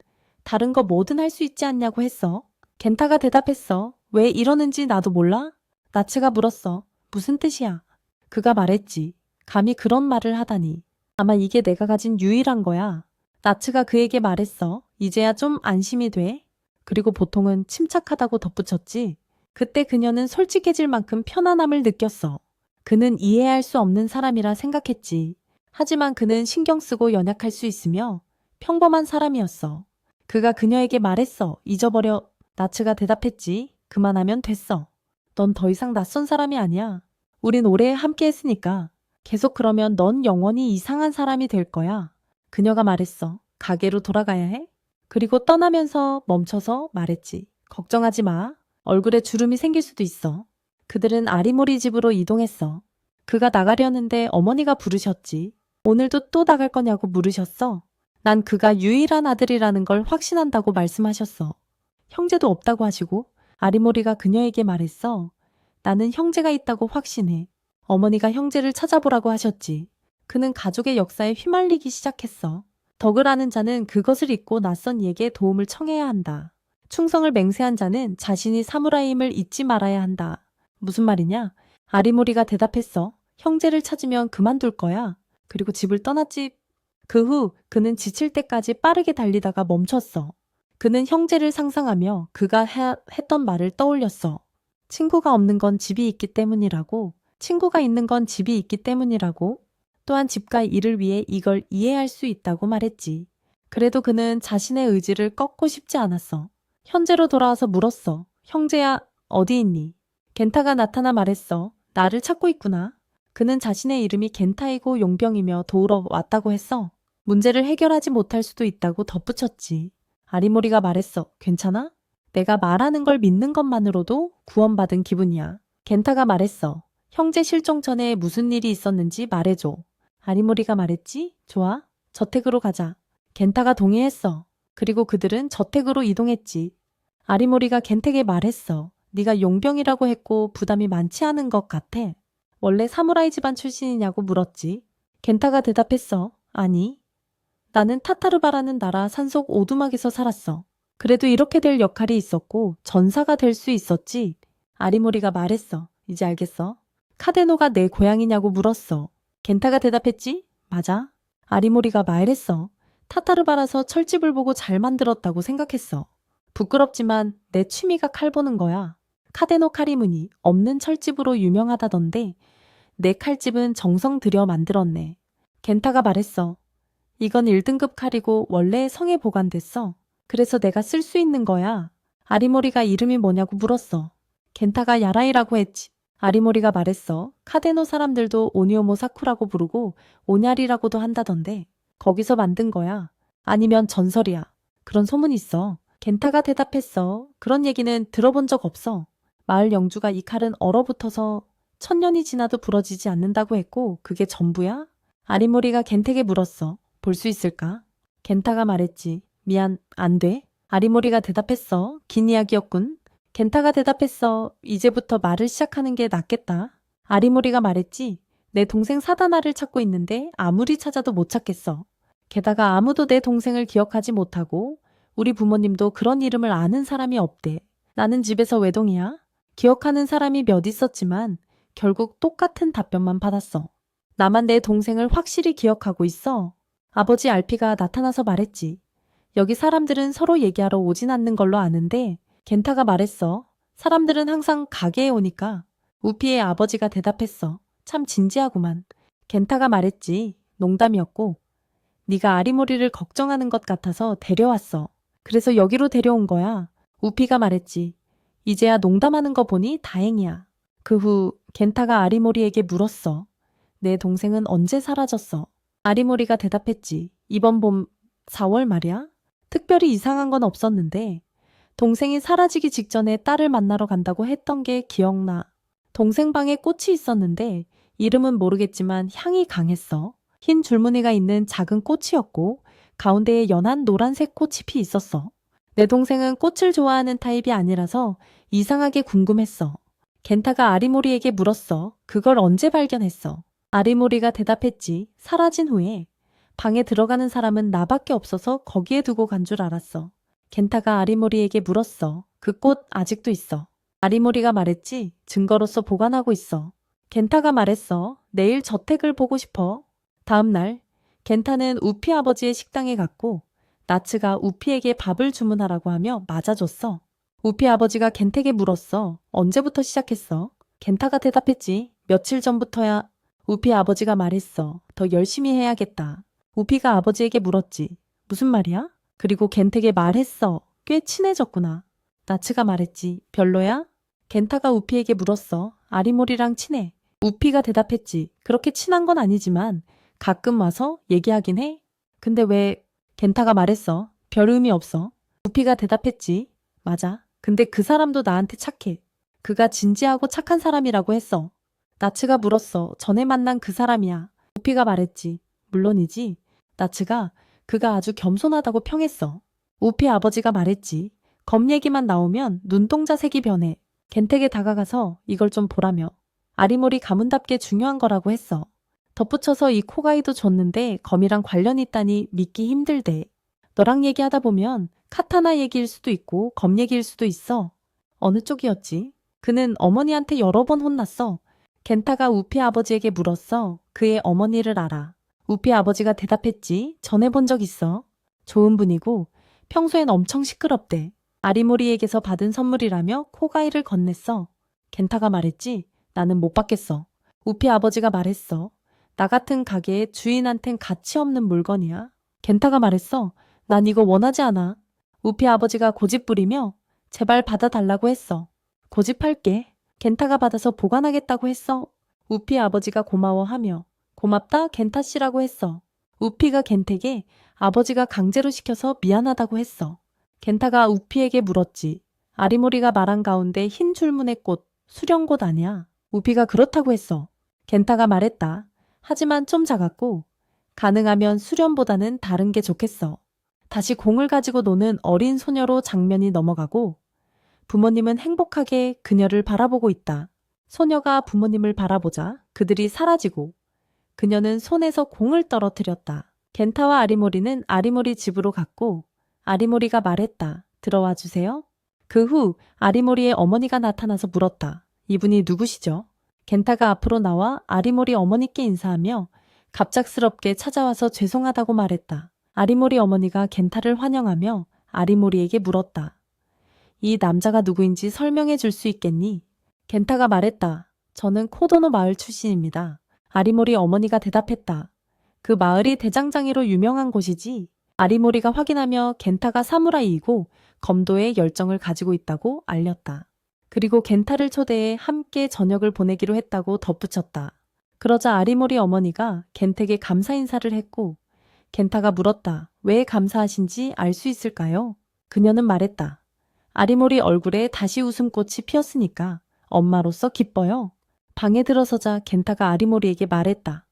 다른 거 뭐든 할 수 있지 않냐고 했어. 겐타가 대답했어. 왜 이러는지 나도 몰라? 나츠가 물었어. 무슨 뜻이야? 그가 말했지. 감히 그런 말을 하다니. 아마 이게 내가 가진 유일한 거야. 나츠가 그에게 말했어. 이제야 좀 안심이 돼. 그리고 보통은 침착하다고 덧붙였지. 그때 그녀는 솔직해질 만큼 편안함을 느꼈어. 그는 이해할 수 없는 사람이라 생각했지. 하지만 그는 신경 쓰고 연약할 수 있으며 평범한 사람이었어. 그가 그녀에게 말했어. 잊어버려. 나츠가 대답했지. 그만하면 됐어. 넌 더 이상 낯선 사람이 아니야. 우린 오래 함께 했으니까. 계속 그러면 넌 영원히 이상한 사람이 될 거야. 그녀가 말했어. 가게로 돌아가야 해? 그리고 떠나면서 멈춰서 말했지. 걱정하지 마. 얼굴에 주름이 생길 수도 있어. 그들은 아리모리 집으로 이동했어. 그가 나가려는데 어머니가 부르셨지. 오늘도 또 나갈 거냐고 물으셨어. 난 그가 유일한 아들이라는 걸 확신한다고 말씀하셨어. 형제도 없다고 하시고 아리모리가 그녀에게 말했어. 나는 형제가 있다고 확신해. 어머니가 형제를 찾아보라고 하셨지. 그는 가족의 역사에 휘말리기 시작했어. 덕을 아는 자는 그것을 잊고 낯선 이에게 도움을 청해야 한다. 충성을 맹세한 자는 자신이 사무라이임을 잊지 말아야 한다. 무슨 말이냐? 아리모리가 대답했어. 형제를 찾으면 그만둘 거야. 그리고 집을 떠났지. 그 후 그는 지칠 때까지 빠르게 달리다가 멈췄어. 그는 형제를 상상하며 그가 했던 말을 떠올렸어. 친구가 없는 건 집이 있기 때문이라고. 친구가 있는 건 집이 있기 때문이라고. 또한 집과 일을 위해 이걸 이해할 수 있다고 말했지. 그래도 그는 자신의 의지를 꺾고 싶지 않았어. 현재로 돌아와서 물었어. 형제야, 어디 있니? 겐타가 나타나 말했어. 나를 찾고 있구나. 그는 자신의 이름이 겐타이고 용병이며 도우러 왔다고 했어. 문제를 해결하지 못할 수도 있다고 덧붙였지. 아리모리가 말했어. 괜찮아? 내가 말하는 걸 믿는 것만으로도 구원받은 기분이야. 겐타가 말했어. 형제 실종 전에 무슨 일이 있었는지 말해줘. 아리모리가 말했지? 좋아. 저택으로 가자. 겐타가 동의했어. 그리고 그들은 저택으로 이동했지. 아리모리가 겐택에 말했어. 네가 용병이라고 했고 부담이 많지 않은 것 같아. 원래 사무라이 집안 출신이냐고 물었지. 겐타가 대답했어. 아니. 나는 타타르바라는 나라 산속 오두막에서 살았어. 그래도 이렇게 될 역할이 있었고 전사가 될 수 있었지. 아리모리가 말했어. 이제 알겠어. 카데노가 내 고향이냐고 물었어. 겐타가 대답했지? 맞아. 아리모리가 말했어. 타타르바라서 철집을 보고 잘 만들었다고 생각했어. 부끄럽지만 내 취미가 칼 보는 거야. 카데노 카리문이 없는 철집으로 유명하다던데 내 칼집은 정성 들여 만들었네. 겐타가 말했어. 이건 1등급 칼이고 원래 성에 보관됐어. 그래서 내가 쓸 수 있는 거야. 아리모리가 이름이 뭐냐고 물었어. 겐타가 야라이라고 했지. 아리모리가 말했어. 카데노 사람들도 오니오모 사쿠라고 부르고 오냐리라고도 한다던데 거기서 만든 거야. 아니면 전설이야. 그런 소문이 있어. 겐타가 대답했어. 그런 얘기는 들어본 적 없어. 마을 영주가 이 칼은 얼어붙어서 1000년이 지나도 부러지지 않는다고 했고 그게 전부야? 아리모리가 겐택에 물었어. 볼 수 있을까? 겐타가 말했지. 미안, 안 돼. 아리모리가 대답했어. 긴 이야기였군. 겐타가 대답했어. 이제부터 말을 시작하는 게 낫겠다. 아리모리가 말했지. 내 동생 사다나를 찾고 있는데 아무리 찾아도 못 찾겠어. 게다가 아무도 내 동생을 기억하지 못하고 우리 부모님도 그런 이름을 아는 사람이 없대. 나는 집에서 외동이야. 기억하는 사람이 몇 있었지만 결국 똑같은 답변만 받았어. 나만 내 동생을 확실히 기억하고 있어. 아버지 알피가 나타나서 말했지. 여기 사람들은 서로 얘기하러 오진 않는 걸로 아는데 겐타가 말했어. 사람들은 항상 가게에 오니까. 우피의 아버지가 대답했어. 참 진지하구만. 겐타가 말했지. 농담이었고. 네가 아리모리를 걱정하는 것 같아서 데려왔어. 그래서 여기로 데려온 거야. 우피가 말했지. 이제야 농담하는 거 보니 다행이야. 그 후 겐타가 아리모리에게 물었어. 내 동생은 언제 사라졌어? 아리모리가 대답했지. 이번 봄 4월 말이야? 특별히 이상한 건 없었는데 동생이 사라지기 직전에 딸을 만나러 간다고 했던 게 기억나. 동생 방에 꽃이 있었는데 이름은 모르겠지만 향이 강했어. 흰 줄무늬가 있는 작은 꽃이었고 가운데에 연한 노란색 꽃잎이 있었어. 내 동생은 꽃을 좋아하는 타입이 아니라서 이상하게 궁금했어. 겐타가 아리모리에게 물었어. 그걸 언제 발견했어? 아리모리가 대답했지. 사라진 후에. 방에 들어가는 사람은 나밖에 없어서 거기에 두고 간 줄 알았어. 겐타가 아리모리에게 물었어. 그 꽃 아직도 있어. 아리모리가 말했지. 증거로서 보관하고 있어. 겐타가 말했어. 내일 저택을 보고 싶어. 다음 날 켄타는 우피 아버지의 식당에 갔고 나츠가 우피에게 밥을 주문하라고 하며 맞아줬어. 우피 아버지가 켄택에 물었어. 언제부터 시작했어? 켄타가 대답했지. 며칠 전부터야. 우피 아버지가 말했어. 더 열심히 해야겠다. 우피가 아버지에게 물었지. 무슨 말이야? 그리고 켄택에 말했어. 꽤 친해졌구나. 나츠가 말했지. 별로야? 켄타가 우피에게 물었어. 아리모리랑 친해. 우피가 대답했지. 그렇게 친한 건 아니지만 가끔 와서 얘기하긴 해. 근데 왜? 켄타가 말했어. 별 의미 없어. 우피가 대답했지. 맞아. 근데 그 사람도 나한테 착해. 그가 진지하고 착한 사람이라고 했어. 나츠가 물었어. 전에 만난 그 사람이야. 우피가 말했지. 물론이지. 나츠가 그가 아주 겸손하다고 평했어. 우피 아버지가 말했지. 검 얘기만 나오면 눈동자 색이 변해. 겐택에 다가가서 이걸 좀 보라며. 아리모리 가문답게 중요한 거라고 했어. 덧붙여서 이 코가이도 줬는데 검이랑 관련이 있다니 믿기 힘들대. 너랑 얘기하다 보면 카타나 얘기일 수도 있고 검 얘기일 수도 있어. 어느 쪽이었지? 그는 어머니한테 여러 번 혼났어. 겐타가 우피 아버지에게 물었어. 그의 어머니를 알아. 우피 아버지가 대답했지. 전해본 적 있어. 좋은 분이고 평소엔 엄청 시끄럽대. 아리모리에게서 받은 선물이라며 코가이를 건넸어. 겐타가 말했지. 나는 못 받겠어. 우피 아버지가 말했어. 나 같은 가게에 주인한텐 가치 없는 물건이야. 겐타가 말했어. 난 이거 원하지 않아. 우피 아버지가 고집 부리며 제발 받아달라고 했어. 고집할게. 겐타가 받아서 보관하겠다고 했어. 우피 아버지가 고마워하며 고맙다 겐타 씨라고 했어. 우피가 겐택에 아버지가 강제로 시켜서 미안하다고 했어. 겐타가 우피에게 물었지. 아리모리가 말한 가운데 흰 줄무늬 꽃, 수령꽃 아니야. 우피가 그렇다고 했어. 겐타가 말했다. 하지만 좀 작았고 가능하면 수련보다는 다른 게 좋겠어. 다시 공을 가지고 노는 어린 소녀로 장면이 넘어가고 부모님은 행복하게 그녀를 바라보고 있다. 소녀가 부모님을 바라보자 그들이 사라지고 그녀는 손에서 공을 떨어뜨렸다. 겐타와 아리모리는 아리모리 집으로 갔고 아리모리가 말했다. 들어와 주세요. 그 후 아리모리의 어머니가 나타나서 물었다. 이분이 누구시죠? 겐타가 앞으로 나와 아리모리 어머니께 인사하며 갑작스럽게 찾아와서 죄송하다고 말했다. 아리모리 어머니가 겐타를 환영하며 아리모리에게 물었다. 이 남자가 누구인지 설명해 줄 수 있겠니? 겐타가 말했다. 저는 코도노 마을 출신입니다. 아리모리 어머니가 대답했다. 그 마을이 대장장이로 유명한 곳이지. 아리모리가 확인하며 겐타가 사무라이이고 검도에 열정을 가지고 있다고 알렸다. 그리고 겐타를 초대해 함께 저녁을 보내기로 했다고 덧붙였다. 그러자 아리모리 어머니가 겐택에 감사 인사를 했고 겐타가 물었다. 왜 감사하신지 알 수 있을까요? 그녀는 말했다. 아리모리 얼굴에 다시 웃음꽃이 피었으니까 엄마로서 기뻐요. 방에 들어서자 겐타가 아리모리에게 말했다.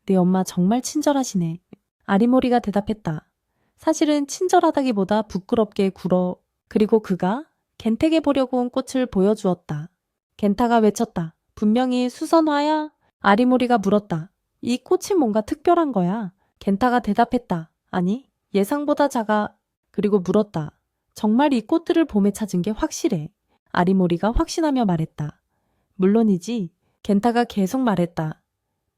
네 엄마 정말 친절하시네. 아리모리가 대답했다. 사실은 친절하다기보다 부끄럽게 굴어. 그리고 그가 겐택에 보려고 온 꽃을 보여주었다. 겐타가 외쳤다. 분명히 수선화야? 아리모리가 물었다. 이 꽃이 뭔가 특별한 거야. 겐타가 대답했다. 아니, 예상보다 작아. 그리고 물었다. 정말 이 꽃들을 봄에 찾은 게 확실해. 아리모리가 확신하며 말했다. 물론이지. 겐타가 계속 말했다.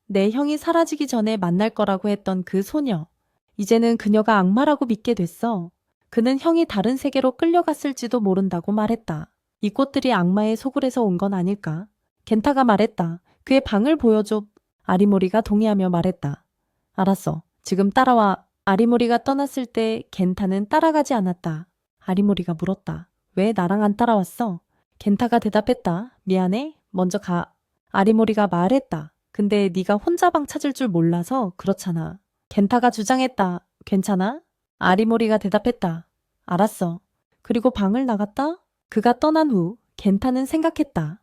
내 형이 사라지기 전에 만날 거라고 했던 그 소녀. 이제는 그녀가 악마라고 믿게 됐어. 그는 형이 다른 세계로 끌려갔을지도 모른다고 말했다. 이 꽃들이 악마의 소굴에서 온 건 아닐까? 겐타가 말했다. 그의 방을 보여줘. 아리모리가 동의하며 말했다. 알았어. 지금 따라와. 아리모리가 떠났을 때 겐타는 따라가지 않았다. 아리모리가 물었다. 왜 나랑 안 따라왔어? 겐타가 대답했다. 미안해. 먼저 가. 아리모리가 말했다. 근데 네가 혼자 방 찾을 줄 몰라서 그렇잖아. 겐타가 주장했다. 괜찮아? 아리모리가 대답했다. 알았어. 그리고 방을 나갔다? 그가 떠난 후 겐타는 생각했다.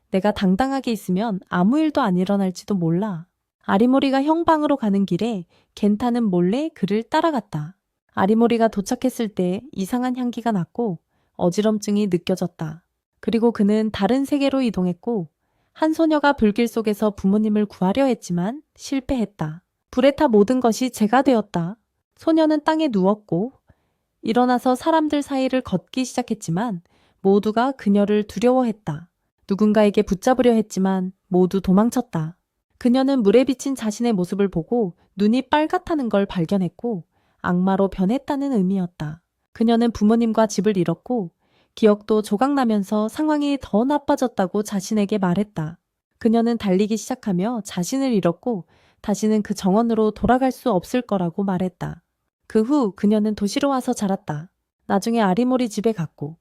내가 당당하게 있으면 아무 일도 안 일어날지도 몰라. 아리모리가 형 방으로 가는 길에 겐타는 몰래 그를 따라갔다. 아리모리가 도착했을 때 이상한 향기가 났고 어지럼증이 느껴졌다. 그리고 그는 다른 세계로 이동했고 한 소녀가 불길 속에서 부모님을 구하려 했지만 실패했다. 불에 타 모든 것이 재가 되었다. 소녀는 땅에 누웠고 일어나서 사람들 사이를 걷기 시작했지만 모두가 그녀를 두려워했다. 누군가에게 붙잡으려 했지만 모두 도망쳤다. 그녀는 물에 비친 자신의 모습을 보고 눈이 빨갛다는 걸 발견했고 악마로 변했다는 의미였다. 그녀는 부모님과 집을 잃었고 기억도 조각나면서 상황이 더 나빠졌다고 자신에게 말했다. 그녀는 달리기 시작하며 자신을 잃었고 다시는 그 정원으로 돌아갈 수 없을 거라고 말했다. 그 후 그녀는 도시로 와서 자랐다. 나중에 아리모리 집에 갔고